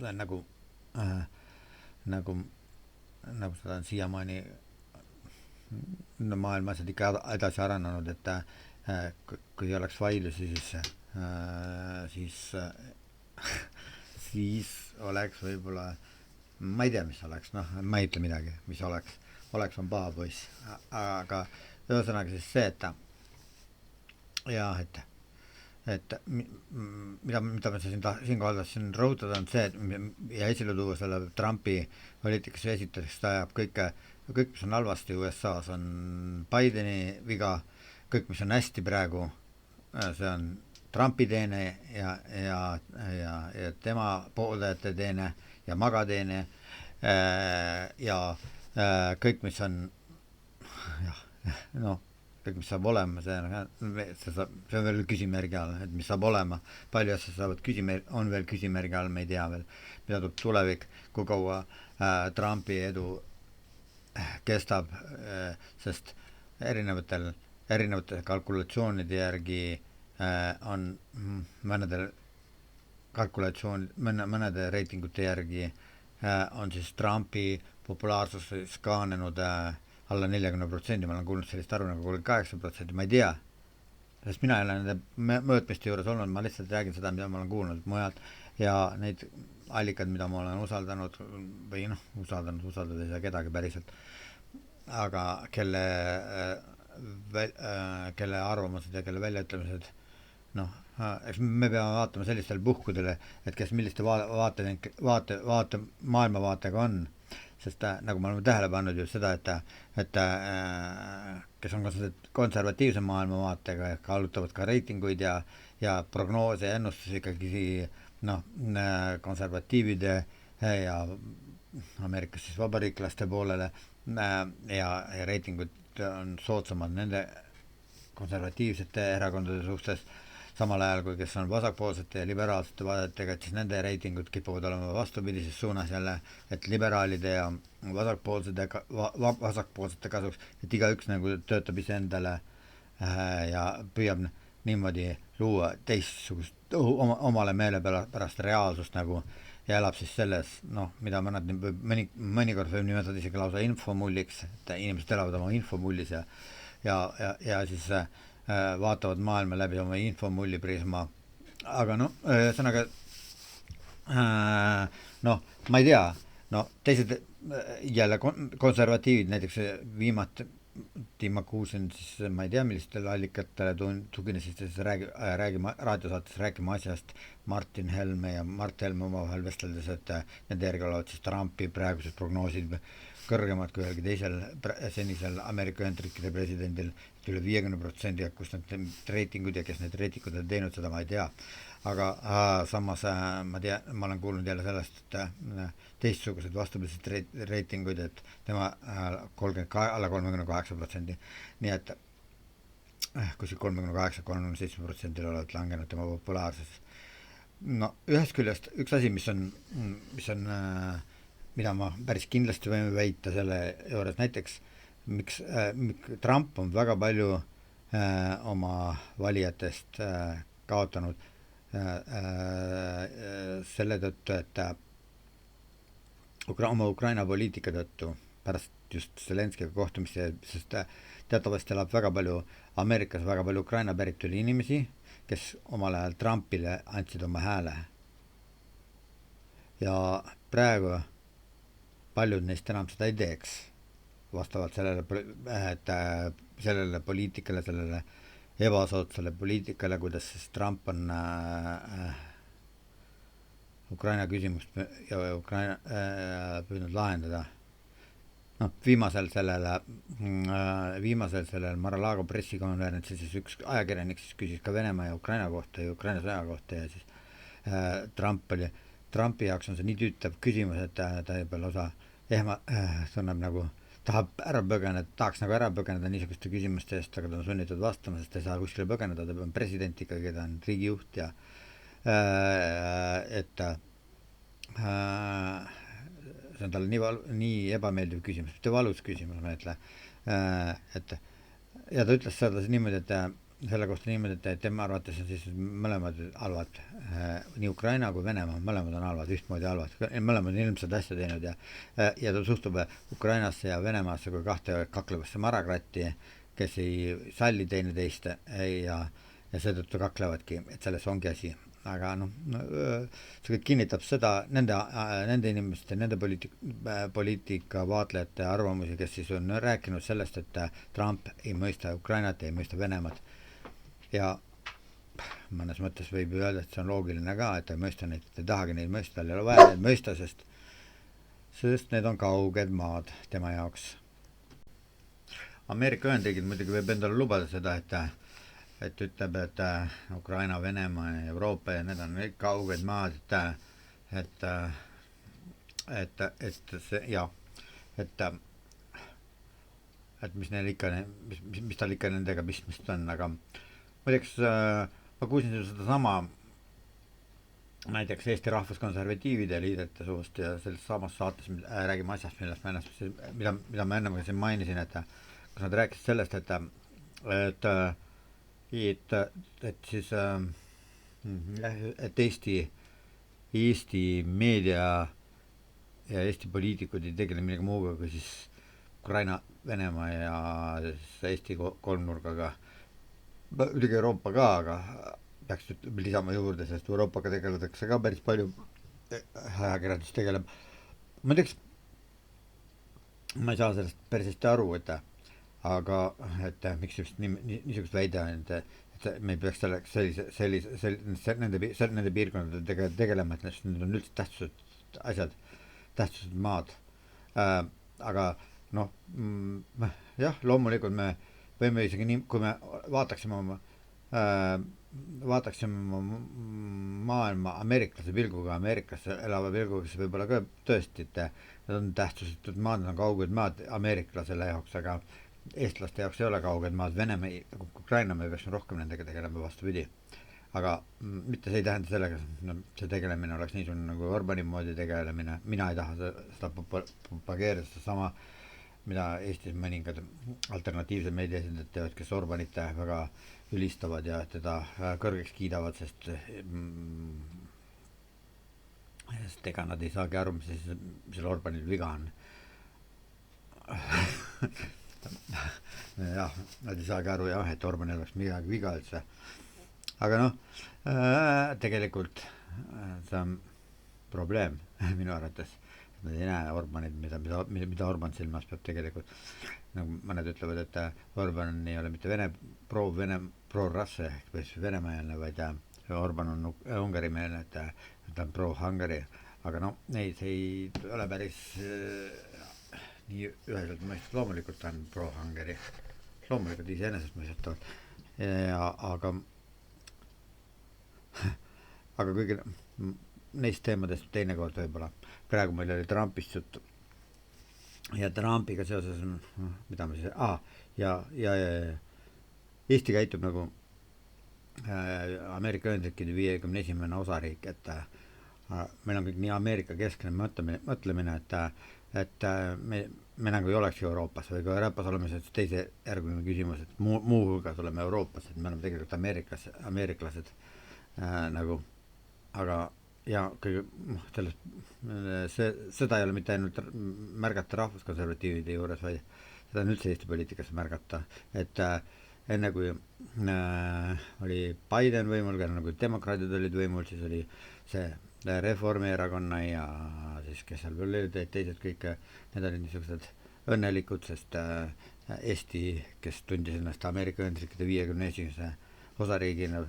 S1: nagu seda on siiamaani maailma asjad ikka edasi arenenud, et kui ei oleks vaidlusi, siis oleks võib-olla, ma ei tea, mis oleks, ma ei ütle midagi, mis oleks on paha poiss, aga ühesõnaga siis see, et mida ma siinkohal tahtsin rõhutada on see, ja esile tuua selle Trumpi poliitikas esiteks, ta ajab kõik, mis on halvasti USA-s, on Bideni viga, kõik, mis on hästi praegu, see on Trumpi teene ja tema pooldajate teene ja magateene ja kõik, mis on kõik, mis saab olema, see on veel küsimärgi all, et mis saab olema, palju asja saavad on veel küsimärgi all, me ei tea veel, mida tuleb tulevik, kui kaua Trumpi edu kestab, sest erinevate kalkulatsioonide järgi on mõnede reitingute järgi on siis Trumpi populaarsus skaanenud alla 40%, ma olen kuulnud sellist arvu nagu 38%, ma ei tea, sest mina ei ole nende mõõtmiste juures olnud, ma lihtsalt räägin seda, mida ma olen kuulnud mujalt ja neid allikad, mida ma olen usaldanud või usaldada ei saa kedagi päriselt, aga kelle arvamused ja kelle väljaütlemised eks me peame vaatama sellistel puhkudele, et kes milliste maailmavaatega on, sest nagu me oleme tähele pannud ju seda, et kes on konservatiivse maailmavaatega ja kaalutavad ka reitinguid ja prognoose ja ennustusi ikkagi konservatiivide ja Ameerikas siis vabariiklaste poolele ja reitingud on soodsamad nende konservatiivsete erakondade suhtes, samal ajal kui kes on vasakpoolsete ja liberaalsete vaadetega, et siis nende reitingud kipuvad olema vastupidises suunas jälle, et liberaalide ja vasakpoolsete kasuks, et igaüks nagu töötab iseendale ja püüab niimoodi luua teistsugust omale meelepärast reaalsust nagu ja elab siis selles, mida mõnikord võib nimetada isegi lausa infomulliks, et inimesed elavad oma infomullis ja siis vaatavad maailma läbi oma infomulli prisma, aga ühesõnaga ma ei tea, teised jälle konservatiivid, näiteks viimati ma kuulsin siis, ma ei tea, millistele allikatele tuginesid, siis raadiosaates räägime asjast Martin Helme ja Mart Helme omavahel vesteldes, et nende järgi olevat siis Trumpi praegused prognoosid kõrgemad kui ühelgi teisel senisel Ameerika Ühendriikide presidendil, üle 50%, kus need reitingud ja kes need reitingud on teinud, seda ma ei tea. Aga samas ma olen kuulnud jälle sellest, et teistsugused vastupidised reitinguid, et tema alla 38%. Nii et kuskil 38-37% olevat langenud tema populaarsus. Ühest küljest üks asi, mis on mida ma päris kindlasti võime väita selle juures, näiteks miks Trump on väga palju oma valijatest kaotanud selle tõttu, et oma Ukraina poliitika tõttu pärast just Zelenskiga kohtumist, sest teatavasti elab väga palju Ameerikas väga palju Ukraina päritolu inimesi, kes omal ajal Trumpile andsid oma hääle. Ja praegu paljud neist enam seda ei teeks vastavalt sellele poliitikale, sellele ebasoodsale poliitikale, kuidas siis Trump on Ukraina küsimust ja Ukraina püüdnud lahendada. Viimasel sellel Mar-a-Lago pressikonverentsil siis üks ajakirjanik siis küsis ka Venemaa ja Ukraina kohta ja Ukraina sõja kohta ja siis Trumpi jaoks on see nii tüütav küsimus, et ta juba lausa tunneb nagu tahaks nagu ära põgeneda niisuguste küsimuste eest, aga ta on sunnitud vastama, sest ta ei saa kuskile põgeneda, ta on president ikkagi, ta on riigijuht ja et see on talle nii ebameeldiv küsimus, mitte valus küsimus, ma ütlen, et ja ta ütles seda niimoodi, et selle kohta niimoodi, et tema arvates on siis mõlemad halvad, nii Ukraina kui Venemaa, mõlemad on halvad, ühtmoodi halvad, mõlemad on ilmselt asja teinud ja ta suhtub Ukrainasse ja Venemaasse kui kahte kaklevasse marakratti, kes ei salli teineteist ja seetõttu kaklevadki, et selles ongi asi. Aga see kõik kinnitab seda nende inimeste, nende poliitika vaatlejate arvamusi, kes siis on rääkinud sellest, et Trump ei mõista Ukrainat, ei mõista Venemaad. Ja mõnes mõttes võib öelda, et see on loogiline ka, et ei mõista neid, ei tahagi neid mõista, ei ole vaja neid mõista, sest need on kauged maad tema jaoks. Ameerika Ühendriigid muidugi võib endale lubada seda, et ütleb, et Ukraina, Venemaa ja Euroopa ja need on kõik kauged maad, et see, jah, et et mis neil ikka, mis tal ikka nendega pistmist on, aga muideks ma kuulsin seda sama näiteks Eesti Rahvuskonservatiivide liidrite suust ja selles samas saates räägime asjast, mida ma enne siin mainisin, et kus nad rääkisid sellest, et et siis et Eesti meedia ja Eesti poliitikud ei tegele millegi muuga kui siis Ukraina, Venemaa ja siis Eesti kolmnurgaga, muidugi Euroopa ka, aga peaks lisama juurde, sest Euroopaga tegeletakse ka päris palju, ajakirjandus tegeleb. Muideks ma ei saa sellest päris hästi aru, aga et miks just niisugust väide on, et me ei peaks nende piirkondadega tegelema, et need on üldse tähtsused asjad, tähtsused maad. Aga noh, jah, loomulikult me võime isegi nii, kui me vaataksime maailma ameeriklase pilguga, Ameerikas elava pilguga, siis võib-olla ka tõesti, et need on tähtsusetud maad, need on kauged maad ameeriklasele jaoks, aga eestlaste jaoks ei ole kauged maad. Venemaa, Ukraina, me peaksime rohkem nendega tegelema, vastupidi. Aga mitte see ei tähenda sellega, see tegelemine oleks niisugune nagu Orbani moodi tegelemine. Mina ei taha seda propageerida, seda sama, mida Eestis mõningad alternatiivsed meediaesindajad teevad, kes Orbanit väga ülistavad ja teda kõrgeks kiidavad, sest ega nad ei saagi aru, mis seal Orbanil viga on. jah, nad ei saagi aru jah, et Orbanil oleks midagi viga üldse. Aga noh, tegelikult see on probleem minu arvates. Nad ei näe Orbanit, mida Orban silmas peab tegelikult. Nagu mõned ütlevad, et Orban ei ole mitte pro-rasse ehk venemeelne, vaid Orban on ungarimeelne, et ta on pro-Hungary. Aga no, see ei ole päris nii üheselt mõistet. Loomulikult on pro-Hungary. Loomulikult iseenesest mõistetavad. Aga kuigi neist teemadest teinekord võib-olla. Praegu meil oli Trumpist juttu ja Trumpiga seoses, mida ma siis, ja Eesti käitub nagu Ameerika Ühendriikide 51. osariik, et meil on kõik nii Ameerika keskne mõtlemine, et me nagu ei oleks Euroopas või kui Euroopas oleme siis teise järgmine küsimus, et muuhulgas oleme Euroopas, et me oleme tegelikult ameeriklased nagu, aga ja kõige seda ei ole mitte ainult märgata rahvuskonservatiivide juures, vaid seda on üldse Eesti poliitikas märgata, et enne kui oli Biden võimul, nagu demokraadid olid võimul, siis oli see Reformierakonna ja siis kes seal veel olid, teised kõik, need olid niisugused õnnelikud, sest Eesti, kes tundis ennast Ameerika Ühendriikide 51. osariigina,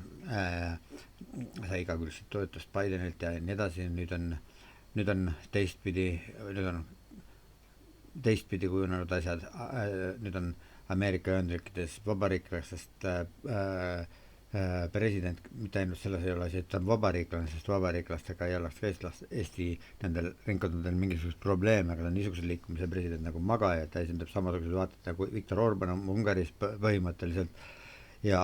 S1: sai igakülgset toetust Bidenilt ja nii edasi. Nüüd on teistpidi kujunenud asjad. Nüüd on Ameerika Ühendriikides vabariiklastest president, mitte ainult selles ei ole asi, et ta on vabariiklane, sest vabariiklastega ei oleks ka Eesti nendel ringkondadel mingisugust probleeme, aga ta on niisuguse liikumise president nagu magaja, ta esindab samasugused vaated nagu Viktor Orban on Ungaris põhimõtteliselt ja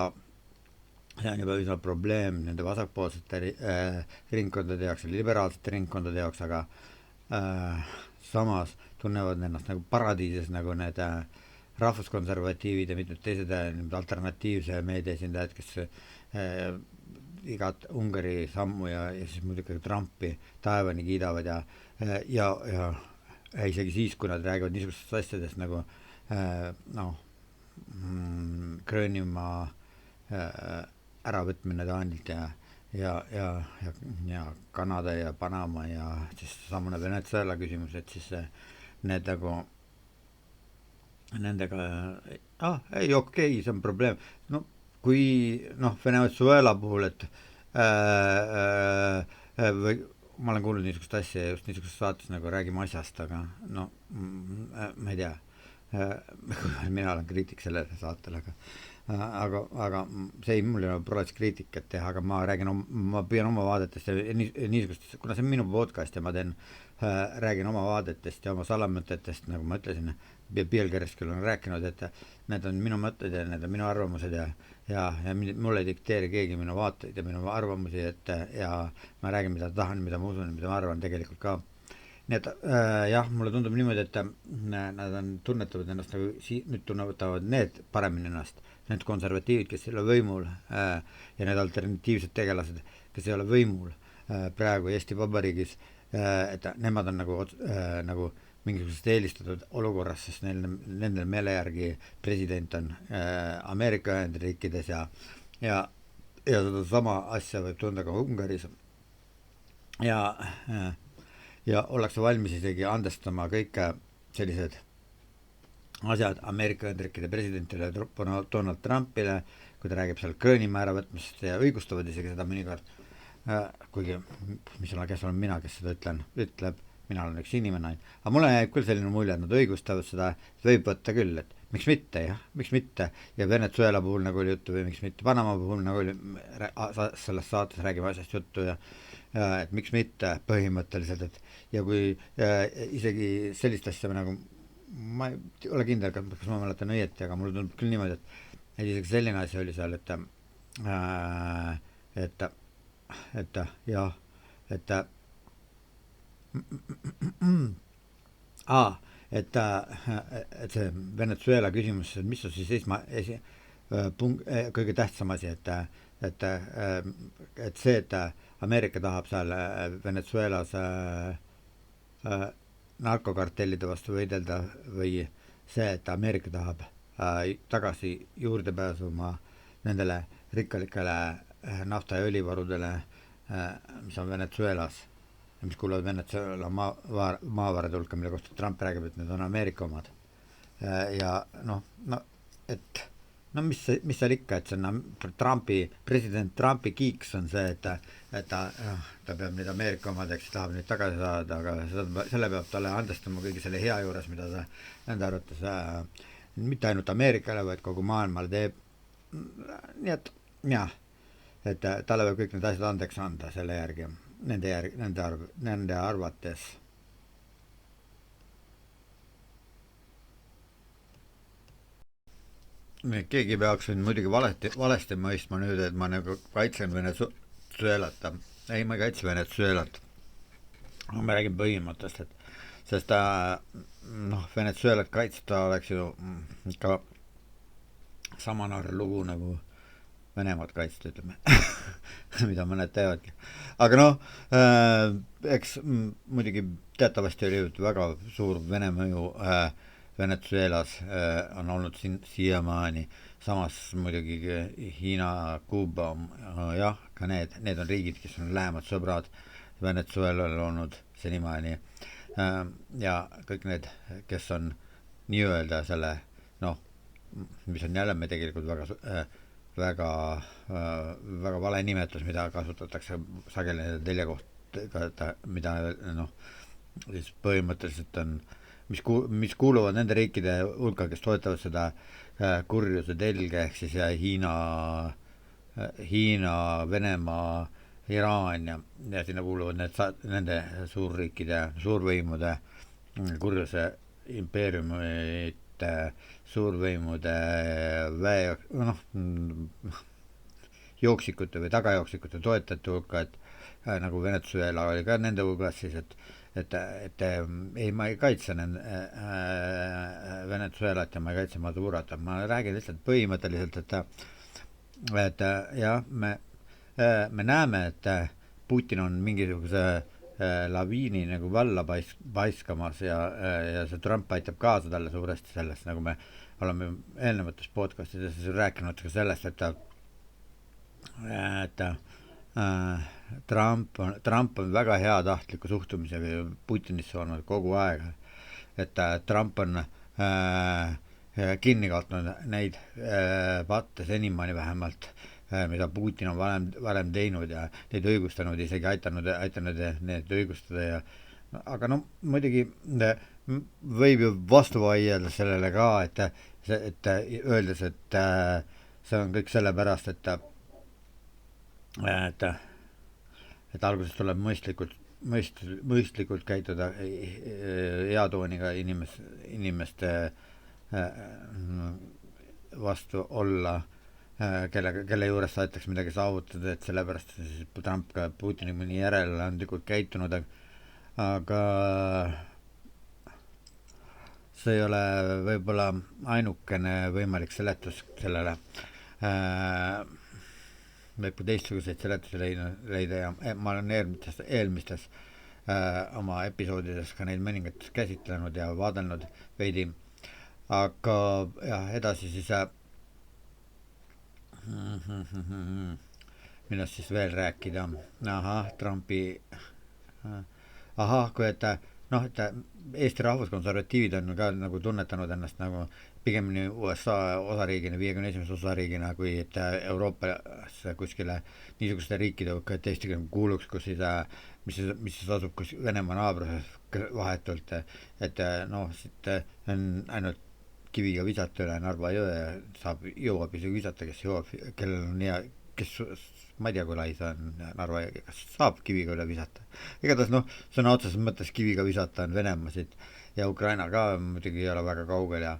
S1: see on juba üsna probleem nende vasakpoolsete ringkondade jaoks, liberaalsete ringkondade jaoks, aga samas tunnevad ennast nagu paradiises nagu need rahvuskonservatiivid ja mitmed teised alternatiivse meedia esindajad, kes igat Ungari sammu ja siis muidugi Trumpi taevani kiidavad ja isegi siis, kui nad räägivad niisugustest asjadest nagu Gröönimaa äravõtmine Taanilt ja Kanada ja Panama ja siis samune Venezuela küsimus, et siis need nagu nendega ei okei, see on probleem. No kui Venezuela puhul, et või ma olen kuulnud niisugust asja just niisugustes saates nagu Räägime asjast, aga ma ei tea, mina olen kriitik sellele saatele, aga see mul ei ole prolets kriitikat teha, aga ma räägin, ma püüan oma vaadetest ja niisugustest, kuna see on minu podcast ja ma räägin oma vaadetest ja oma salamõtetest, nagu ma ütlesin, pealkirjas küll on rääkinud, et need on minu mõtted ja need on minu arvamused ja mulle ei dikteeri keegi minu vaateid ja minu arvamusi, et ja ma räägin, mida tahan, mida ma usun, mida ma arvan tegelikult ka. Nii et jah, mulle tundub niimoodi, et nad tunnetavad ennast nagu nüüd tunnetavad need paremini ennast, need konservatiivid, kes ei ole võimul ja need alternatiivsed tegelased, kes ei ole võimul praegu Eesti Vabariigis, et nemad on nagu mingisugusest eelistatud olukorras, sest nendel meele järgi president on Ameerika Ühendriikides ja seda sama asja võib tunda ka Ungaris ja ollakse valmis isegi andestama kõike sellised asjad Ameerika Ühendriikide presidentile Donald Trumpile, kui ta räägib seal Gröönimaa äravõtmisest ja õigustavad isegi seda mõnikord, kuigi kes olen mina, kes seda ütleb, mina olen üks inimene, aga mulle jääb küll selline mulje, et nad õigustavad seda, et võib võtta küll, et miks mitte, miks mitte, ja Venezuela puhul nagu oli juttu või miks mitte, Panama puhul nagu oli selles saates räägime asjast juttu ja et miks mitte põhimõtteliselt, et ja kui isegi sellist asja nagu ma ei ole kindel, kas ma mäletan õieti, aga mulle tundub küll niimoodi, et isegi selline asi oli seal, et jah, et see Venezuela küsimus, et mis on siis kõige tähtsam asi, et see, et Ameerika tahab seal Venezuelas narkokartellide vastu võidelda või see, et Ameerika tahab tagasi juurdepääsu oma nendele rikkalikele nafta- ja õlivarudele, mis on Venezuelas ja mis kuuluvad Venezuela maavarade hulka, mille kohta Trump räägib, et need on Ameerika omad. Ja mis seal ikka, et see on president Trumpi kiiks on see, et ta peab neid Ameerika omadeks, tahab neid tagasi saada, aga selle peab talle andestama kõigi selle hea juures, mida ta nende arvates mitte ainult Ameerikale, vaid kogu maailmale teeb. Nii et jah, et talle võib kõik need asjad andeks anda selle järgi, nende arvates. Keegi peaks nüüd muidugi valesti mõistma nüüd, et ma nagu kaitsen Venezuelat. Ei, ma ei kaitse Venezuelat. Ma räägin põhimõttest, sest Venezuelat kaitsta oleks ju ikka sama lugu nagu Venemaad kaitsta, ütleme, mida mõned teevadki. Aga eks muidugi teatavasti oli väga suur Vene mõju Venezuelas on olnud siiamaani, samas muidugi Hiina, Kuuba, jah, ka need on riigid, kes on lähemad sõbrad Venezuelal olnud senimaani ja kõik need, kes on nii-öelda selle, mis on jälle me tegelikult väga vale nimetus, mida kasutatakse sageli telje kohta, mida siis põhimõtteliselt on mis kuuluvad nende riikide hulka, kes toetavad seda kurjuse telge, ehk siis Hiina, Venemaa, Iraan ja sinna kuuluvad nende suurriikide, suurvõimude, kurjuse impeeriumite, suurvõimude jooksikute või tagajooksikute toetajate hulka, et nagu Venezuela oli ka nende hulgas siis, et ei, ma ei kaitse Venezuelat ja ma ei kaitse Madurat, ma räägin lihtsalt põhimõtteliselt, et jah, me näeme, et Putin on mingisuguse laviini nagu valla paiskamas ja see Trump aitab kaasa talle suuresti sellest, nagu me oleme eelnevates podcastides rääkinud ka sellest, et Trump on väga heatahtliku suhtumisega Putinisse olnud kogu aeg, et Trump on kinni kaotanud neid patte senimaani vähemalt, mida Putin on varem teinud ja neid õigustanud, isegi aitanud need õigustada ja aga muidugi võib ju vastu vaielda sellele ka, et öeldes, et see on kõik sellepärast, et, et alguses tuleb mõistlikult käituda hea tooniga inimeste vastu olla, kelle juures tahetakse midagi saavutada, et sellepärast siis Trump ka Putini mõni järeleandlikult käitunud, aga see ei ole võib-olla ainukene võimalik seletus sellele. Võib ka teistsuguseid seletusi leida ja ma olen eelmistes oma episoodides ka neid mõningaid käsitlenud ja vaadelnud veidi, aga jah, edasi siis millest siis veel rääkida. Trumpi kui et Eesti rahvuskonservatiivid on ka nagu tunnetanud ennast nagu pigemini USA osariigina, 51. osariigina, kui et Euroopas kuskile niisuguste riikide hulka, et Eesti kuuluks, kus siis mis siis asub kus Venemaa naabruses vahetult, et siit on ainult kiviga visata üle Narva jõe ja jõuab isegi visata, kellel on hea, kes ma ei tea, kui lai see on Narva jõgi, kas saab kiviga üle visata. Igatahes sõna otseses mõttes kiviga visata on Venemaa siit ja Ukraina ka muidugi ei ole väga kaugel ja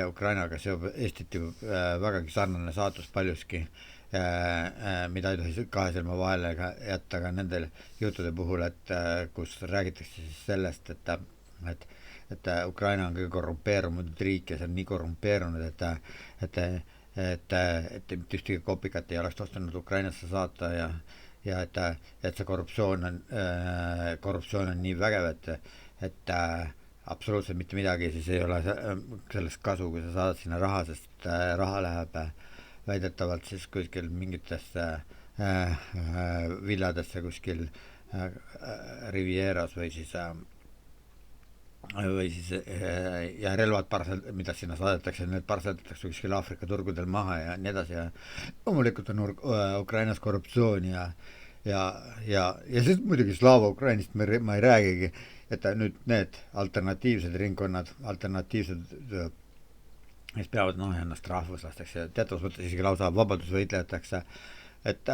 S1: Ukrainaga seob Eestit ju vägagi sarnane saatus paljuski, mida ei tohi kahe silma vahele jätta ka nendel juttude puhul, et kus räägitakse siis sellest, et Ukraina on kõige korrumpeerunud riik ja see on nii korrumpeerunud, et mitte ühtegi kopikat ei oleks tohtinud Ukrainasse saata ja et see korruptsioon on nii vägev, et absoluutselt mitte midagi siis ei ole sellest kasu, kui sa saadad sinna raha, sest raha läheb väidetavalt siis kuskil mingitesse villadesse kuskil Rivieras või siis ja relvad mida sinna saadetakse, need parseldatakse kuskil Aafrika turgudel maha ja nii edasi ja loomulikult on Ukrainas korruptsioon ja siis muidugi Slava Ukrainist ma ei räägigi, et nüüd need alternatiivsed ringkonnad, mis peavad ennast rahvuslasteks ja teatavas mõttes isegi lausa vabadusvõitlejateks, et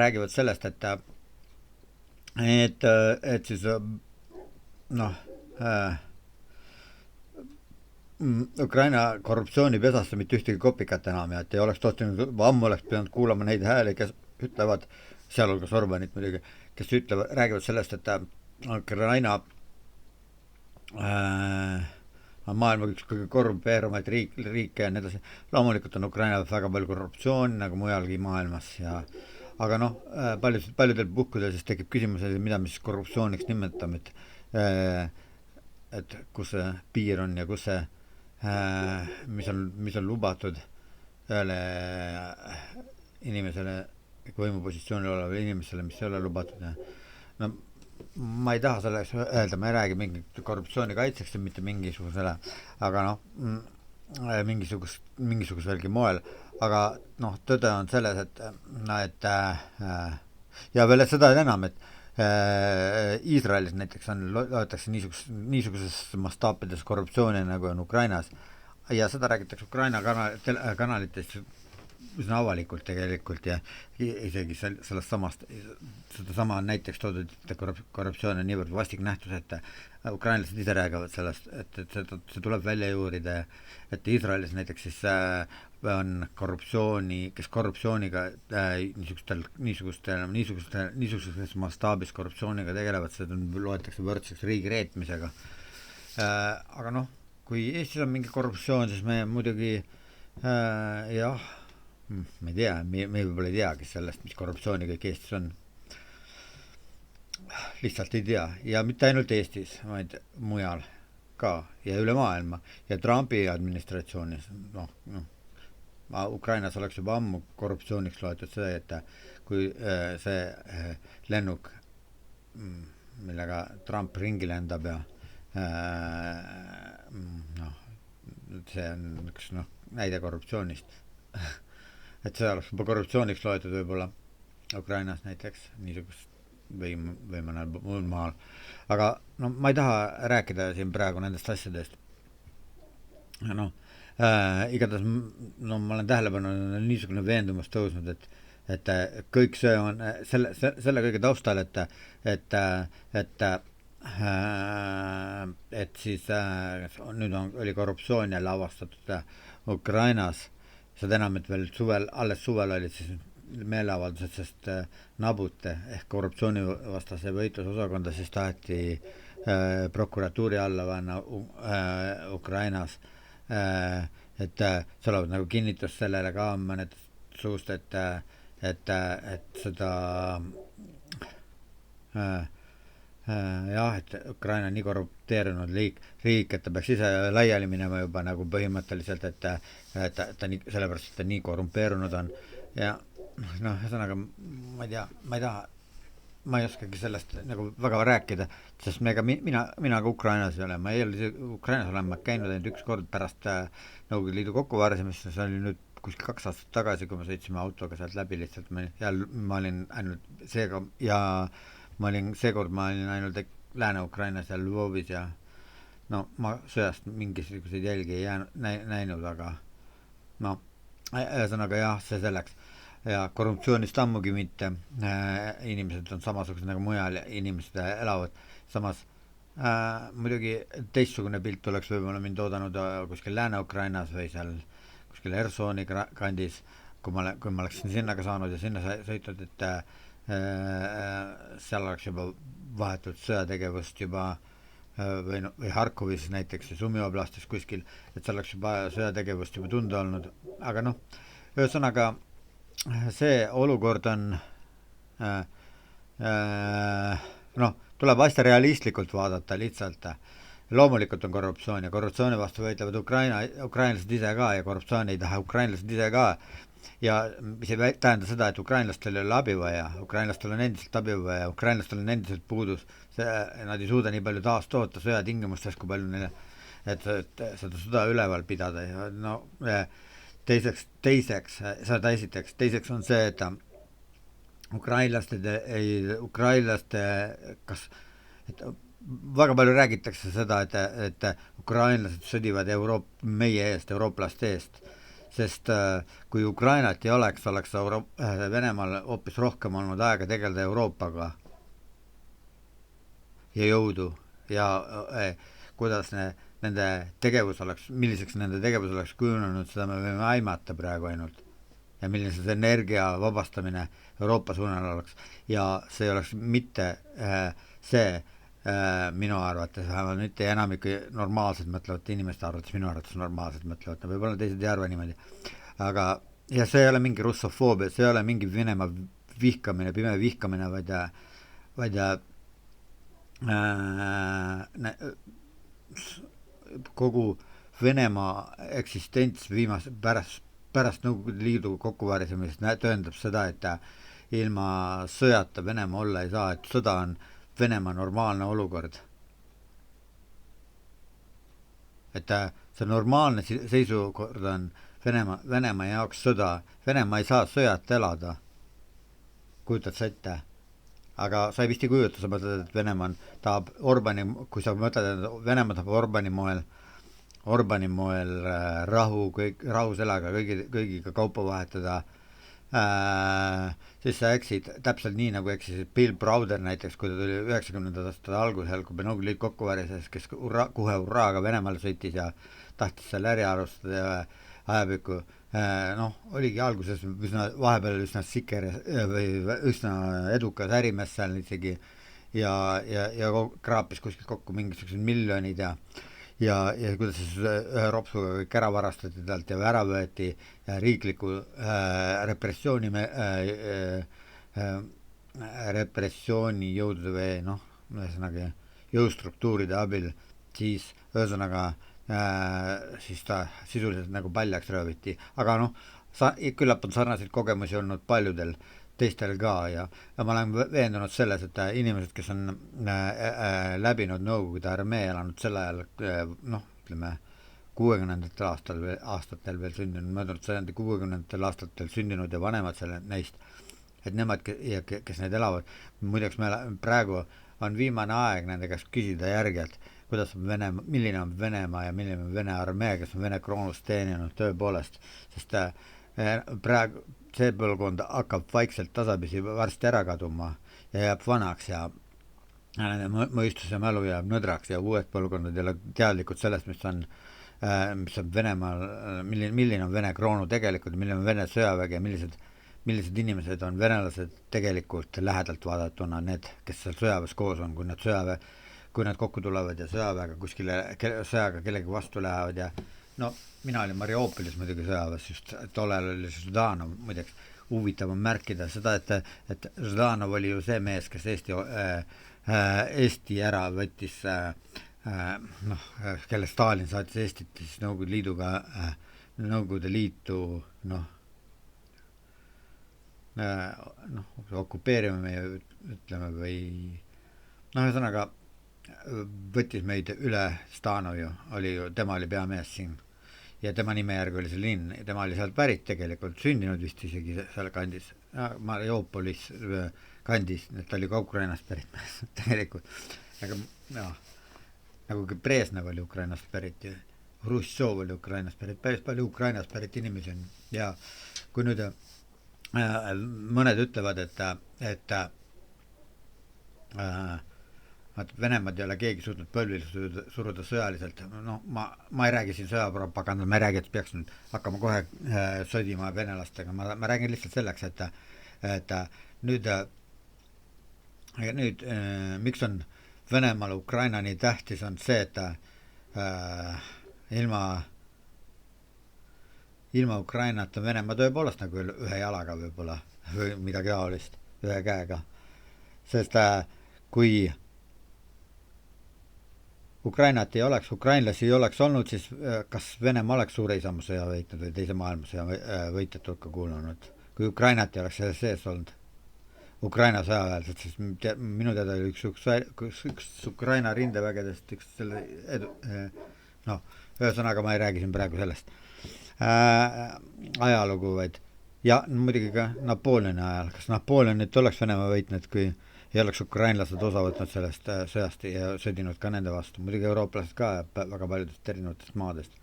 S1: räägivad sellest, et siis Ukraina korruptsioonipesasse mitte ühtegi kopikat enam ja et ei oleks tohtinud, ammu oleks pidanud kuulama neid hääli, kes ütlevad, sealhulgas Orbanit muidugi, kes räägivad sellest, et Ukraina maailma üks kõige korrumpeerumaid riike ja nii edasi. Loomulikult on Ukraina väga palju korruptsiooni nagu mujalgi maailmas aga paljudel puhkudel siis tekib küsimus, mida me siis korruptsiooniks nimetame, et kus see piir on ja kus see mis on lubatud ühele inimesele, võimupositsioonil olevale inimesele, mis ei ole lubatud ja ma ei taha selleks öelda, ma ei räägi mingit korruptsiooni kaitseks mitte mingisugusele, aga mingisugusvelgi moel, aga tõde on selles, et ja veel seda enam, et Iisraelis näiteks loetakse niisuguses mastaapides korruptsiooni nagu on Ukrainas ja seda räägitakse Ukraina kanalites üsna avalikult tegelikult ja isegi sellest samast, sedasama näiteks toodud korruptsioon on niivõrd vastik nähtus, et ukrainlased ise räägivad sellest, et see tuleb välja juurida, et Iisraelis näiteks siis on kes korruptsiooniga niisuguses mastaabis korruptsiooniga tegelevad, seda loetakse võrdseks riigi reetmisega. Aga kui Eestis on mingi korruptsioon, siis me muidugi jah, ma ei tea, me võib-olla ei teagi sellest, mis korruptsiooni kõik Eestis on. Lihtsalt ei tea ja mitte ainult Eestis, vaid mujal ka ja üle maailma ja Trumpi administratsioonis Ukrainas oleks juba ammu korruptsiooniks loetud see, et kui see lennuk, millega Trump ringi lendab ja see on üks näide korruptsioonist et see oleks juba korruptsiooniks loetud võib-olla Ukrainas näiteks niisugust või mõnel muul maal. Aga no ma ei taha rääkida siin praegu nendest asjadest. Noh, igatahes no ma olen tähele pannud, on niisugune veendumus tõusnud, et kõik see on selle kõige taustal, et, et, et siis nüüd oli korruptsioon jälle avastatud Ukrainas, seda enam, et veel alles suvel olid siis meeleavaldused, sest Nabute ehk korruptsioonivastase võitlusosakonda siis taheti prokuratuuri alla panna Ukrainas. Et see olevat nagu kinnitus sellele ka mõned suust, et seda jah, et Ukraina on nii korrupteerunud riik, et ta peaks ise laiali minema juba nagu põhimõtteliselt, et ta nii, sellepärast, et ta nii korrumpeerunud on. Ja noh, ühesõnaga ma ei tea, ma ei oskagi sellest nagu väga rääkida, sest mina ka Ukrainas ei ole, ma ei ole Ukrainas olema käinud ainult üks kord pärast Nõukogude Liidu kokkuvarisemist, see oli nüüd kuskil 2 aastat tagasi, kui me sõitsime autoga sealt läbi lihtsalt, ma olin ainult seekord ma olin ainult Lääne-Ukrainas ja Lvovis ja no ma sõjast mingisuguseid jälgi ei näinud, aga no ühesõnaga jah, see selleks. Ja korruptsioonist ammugi mitte, inimesed on samasugused nagu mujal, inimesed elavad samas. Muidugi teistsugune pilt oleks võib-olla mind oodanud kuskil Lääne-Ukrainas või seal kuskil Hersoni kandis, kui ma oleksin sinna ka saanud ja sinna sõitnud, et seal oleks juba vahetult sõjategevust juba või Harkovis näiteks ja Sumi oblastis kuskil, et seal oleks juba sõjategevust juba tunda olnud, aga noh, ühesõnaga see olukord on noh, tuleb asja realistlikult vaadata lihtsalt. Loomulikult on korruptsioon ja korruptsiooni vastu võitlevad ukrainlased ise ka ja korruptsiooni ei taha ukrainlased ise ka. Ja mis ei tähenda seda, et ukrainlastel ei ole abi vaja, ukrainlastel on endiselt abi vaja, ukrainlastel on endiselt puudus, nad ei suuda nii palju taas toota sõjatingimustes, kui palju neile, et seda sõda üleval pidada ja no teiseks on see, et et väga palju räägitakse seda, et ukrainlased sõdivad meie eest, eurooplaste eest, sest kui Ukrainat ei oleks Venemaal hoopis rohkem olnud aega tegeleda Euroopaga ja jõudu ja kuidas nende tegevus oleks, milliseks nende tegevus oleks kujunenud, seda me võime aimata praegu ainult. Ja milline see energia vabastamine Euroopa suunal oleks. Ja see oleks mitte minu arvates, vähemalt mitte enamikku normaalselt mõtlevate inimeste arvates, minu arvates normaalselt mõtlevad, võib-olla teised ei arva niimoodi. Aga, ja see ei ole mingi russofoobia, see ei ole mingi Venemaa vihkamine, pime vihkamine, vaid kogu Venemaa eksistents pärast Nõukogude Liidu kokkuvarisemist tõendab seda, et ilma sõjata Venemaa olla ei saa, et sõda on Venemaa normaalne olukord. Et see normaalne seisukord on Venemaa jaoks sõda. Venemaa ei saa sõjata elada. Kujutad sa ette? Aga sa ei vist ei kujuta, sa mõtled, et Venemaa tahab kui sa mõtled, et Venemaa tahab Orbani moel rahu selaga kõigiga kaupa vahetada, siis sa eksid täpselt nii, nagu eksisid Bill Browder näiteks, kui ta tuli 90. aastate algusel, kui Nõukogude Liit kokku varises, kes kuhe hurraaga Venemaale sõitis ja tahtis seal äri alustada ja ajapikku. Noh, oligi alguses vahepeal üsna siker või üsna edukas ärimees seal isegi ja kraapis kuskilt kokku mingisugused miljonid ja kuidas siis ühe ropsuga kõik ära varastati talt ja ära võeti ja riikliku repressiooni jõudude või noh, ühesõnaga jõustruktuuride abil siis ühesõnaga siis ta sisuliselt nagu paljaks rööviti, aga noh, küllap on sarnaseid kogemusi olnud paljudel teistel ka ja ma olen veendunud selles, et inimesed, kes on läbinud Nõukogude armee, elanud sel ajal, noh, ütleme 60. aastatel veel sündinud, möödunud sajandi 60. aastatel sündinud ja vanemad neist, et nemad, kes need elavad, muideks praegu on viimane aeg nende käest küsida järgi, et kuidas on milline on Venemaa ja milline on Vene armee, kes on Vene kroonust teeninud tõepoolest, sest praegu see põlvkond hakkab vaikselt tasapisi varsti ära kaduma ja jääb vanaks ja nende mõistuse mälu jääb nõdraks ja uued põlvkondad ei ole teadlikud sellest, mis on Venemaal, milline on Vene kroonu tegelikult, milline on Vene sõjavägi ja millised inimesed on venelased tegelikult lähedalt vaadatuna, need, kes seal sõjaväes koos on, kui nad kokku tulevad ja sõjaväega sõjaga kellegi vastu lähevad ja no mina olin Mariupolis muidugi sõjaväes, just tollel oli Ždanov, muideks huvitav on märkida seda, et Ždanov oli ju see mees, kes Eesti ära võttis, kelle Stalin saatis Eestit siis Nõukogude Liitu, okupeerima meie, ütleme, või ühesõnaga võttis meid üle Ždanov ju, tema oli peamees siin ja tema nime järgi oli see linn, tema oli sealt pärit tegelikult, sündinud vist isegi seal kandis, Mariupolis kandis, et ta oli ka Ukrainast pärit mees tegelikult, aga nagu Brežnev oli Ukrainast pärit ja Hruštšov oli Ukrainast pärit, päris palju Ukrainast pärit inimesi on ja kui nüüd mõned ütlevad, et Venemaad ei ole keegi suutnud põlvili suruda sõjaliselt, ma ei räägi siin sõjapropaganda, ma ei räägi, et peaks nüüd hakkama kohe sõdima venelastega, ma räägin lihtsalt selleks, et nüüd miks on Venemaal Ukraina nii tähtis, on see, et ilma Ukrainat on Venemaa tõepoolest nagu ühe jalaga võib-olla või midagi taolist, ühe käega, sest kui Ukrainat ei oleks, ukrainlasi ei oleks olnud, siis kas Venemaa oleks suure Isamaa sõja võitnud või teise maailmasõja võitjate hulka kuulunud, kui Ukrainat ei oleks selles sees olnud, Ukraina sõjaväelised, siis minu teada oli üks Ukraina rindevägedest, üks selle ühesõnaga ma ei räägi siin praegu sellest ajalugu, vaid ja muidugi ka Napoleoni ajal, kas Napoleonit oleks Venemaa võitnud, kui ei oleks ukrainlased osa võtnud sellest sõjast ja sõdinud ka nende vastu, muidugi eurooplased ka väga paljudest erinevatest maadest.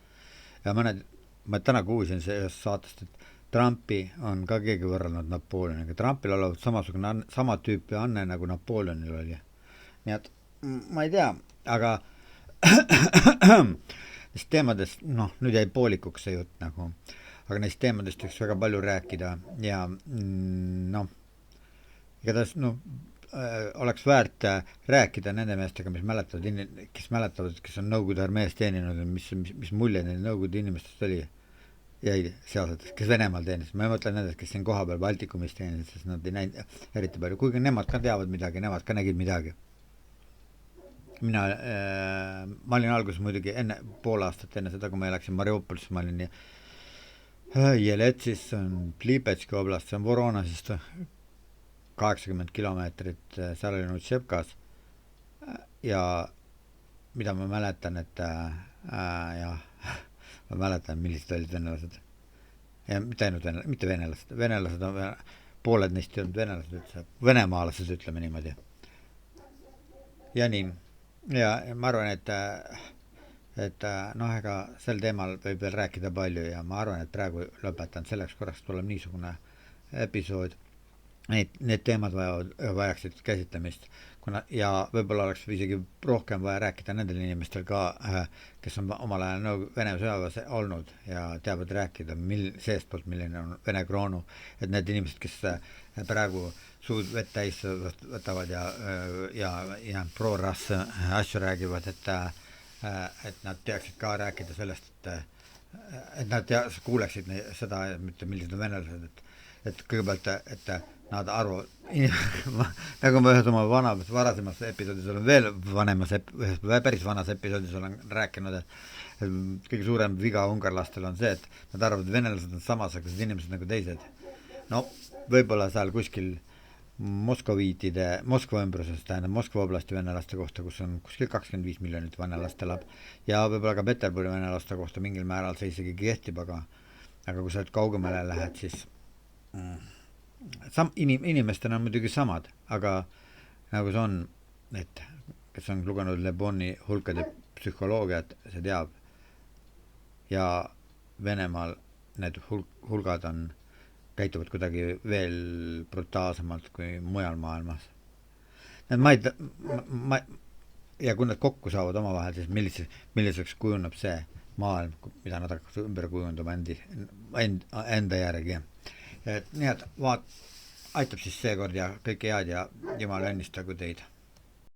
S1: Ja ma täna kuulsin ühest saatest, et Trumpi on ka keegi võrrelnud Napoleoniga, Trumpil olevat sama tüüpi anne nagu Napoleonil oli. Nii et ma ei tea, aga neist teemadest, nüüd jäi poolikuks see jutt nagu, aga neist teemadest võiks väga palju rääkida ja igatahes oleks väärt rääkida nende meestega, kes mäletavad, kes on Nõukogude armees teeninud, mis mulje neil Nõukogude inimestest oli, jäi sealsetest, kes Venemaal teenis, ma ei mõtle nendest, kes siin koha peal Baltikumis teenis, sest nad ei näinud eriti palju, kuigi nemad ka teavad midagi, nemad ka nägid midagi. Ma olin alguses muidugi pool aastat enne seda, kui ma läksin Mariupolisse, ma olin Jeletsis, on Tlipetski oblast, see on Voronezist 80 kilomeetrit, seal oli Nutšepkas ja mida ma mäletan, et ma mäletan, millised olid venelased ja mitte venelased on pooled neist ei olnud venelased üldse, venemaalased, ütleme niimoodi ja nii ja ma arvan, et ega sel teemal võib veel rääkida palju ja ma arvan, et praegu lõpetan, selleks korraks tuleb niisugune episood, need teemad vajaksid käsitlemist, ja võib-olla oleks isegi rohkem vaja rääkida nendel inimestel ka, kes on omal ajal Vene sõjaväes olnud ja teavad rääkida seestpoolt, milline on Vene kroonu, et need inimesed, kes praegu suud vett täis võtavad ja pro-rass asju räägivad, et nad teaksid ka rääkida sellest, et nad kuuleksid seda, mitte millised on venelased, et kõigepealt, et nad arvavad, nagu ma ühes oma varasemas episoodis olen veel ühes päris vanas episoodis olen rääkinud, et kõige suurem viga ungarlastel on see, et nad arvavad, et venelased on samasugused inimesed nagu teised. Võib-olla seal kuskil Moskva ümbruses, tähendab Moskva oblasti venelaste kohta, kus on kuskil 25 miljonit venelast elab ja võib-olla ka Peterburi venelaste kohta mingil määral see isegi kehtib, aga kui sa kaugemale lähed, siis inimestena on muidugi samad, aga nagu see on, et kes on lugenud Le Boni hulkade psühholoogiat, see teab, ja Venemaal need hulgad käituvad kuidagi veel brutaalsemalt kui mujal maailmas. Ja kui nad kokku saavad omavahel, siis milliseks kujuneb see maailm, mida nad hakkavad ümber kujundama enda järgi. Nii et aitab siis seekord ja kõike head ja Jumal õnnistagu teid.